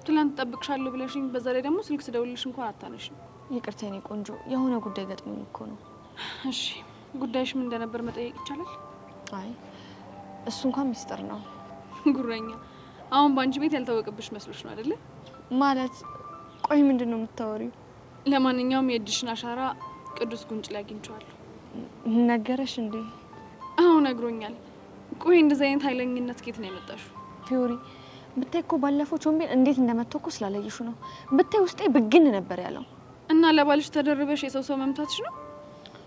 ትላንት ጠብቅሻለሁ ብለሽኝ በዛ ላይ ደግሞ ስልክ ስደውልልሽ እንኳን አታነሽም። ይቅርታ የኔ ቆንጆ፣ የሆነ ጉዳይ ገጥሞኝ እኮ ነው። እሺ ጉዳይሽ ምን እንደነበር መጠየቅ ይቻላል? አይ እሱ እንኳን ሚስጥር ነው። ጉረኛ፣ አሁን ባንቺ ቤት ያልታወቀብሽ መስሎሽ ነው አይደለ? ማለት ቆይ ምንድን ነው የምታወሪው? ለማንኛውም የእጅሽን አሻራ ቅዱስ ጉንጭ ላይ አግኝቼዋለሁ። ነገረሽ እንዴ? አዎ ነግሮኛል። ቆይ እንደዚህ አይነት ኃይለኝነት ከየት ነው የመጣሽው? ፊዮሪ ብታይ እኮ ባለፈው ቾምቤን እንዴት እንደመተኩ ስላለይሹ ነው። ብታይ ውስጤ ብግን ነበር ያለው። እና ለባልሽ ተደርበሽ የሰው መምታትሽ ነው?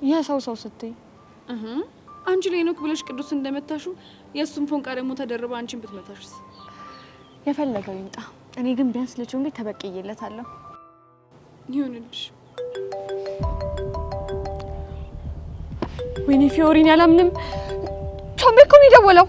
የሰው ስትይ አንቺ ላይ ነው ብለሽ ቅዱስ እንደመታሹ የእሱም ፎንቃ ደግሞ ተደርባ አንቺን ብትመታሽስ? የፈለገው ይምጣ። እኔ ግን ቢያንስ ለቾምቤ ተበቅዬለታለሁ። ይሁንልሽ። ወይኔ ፊዮሪን ያላምንም ቾምቤ እኮ ነው የደወለው።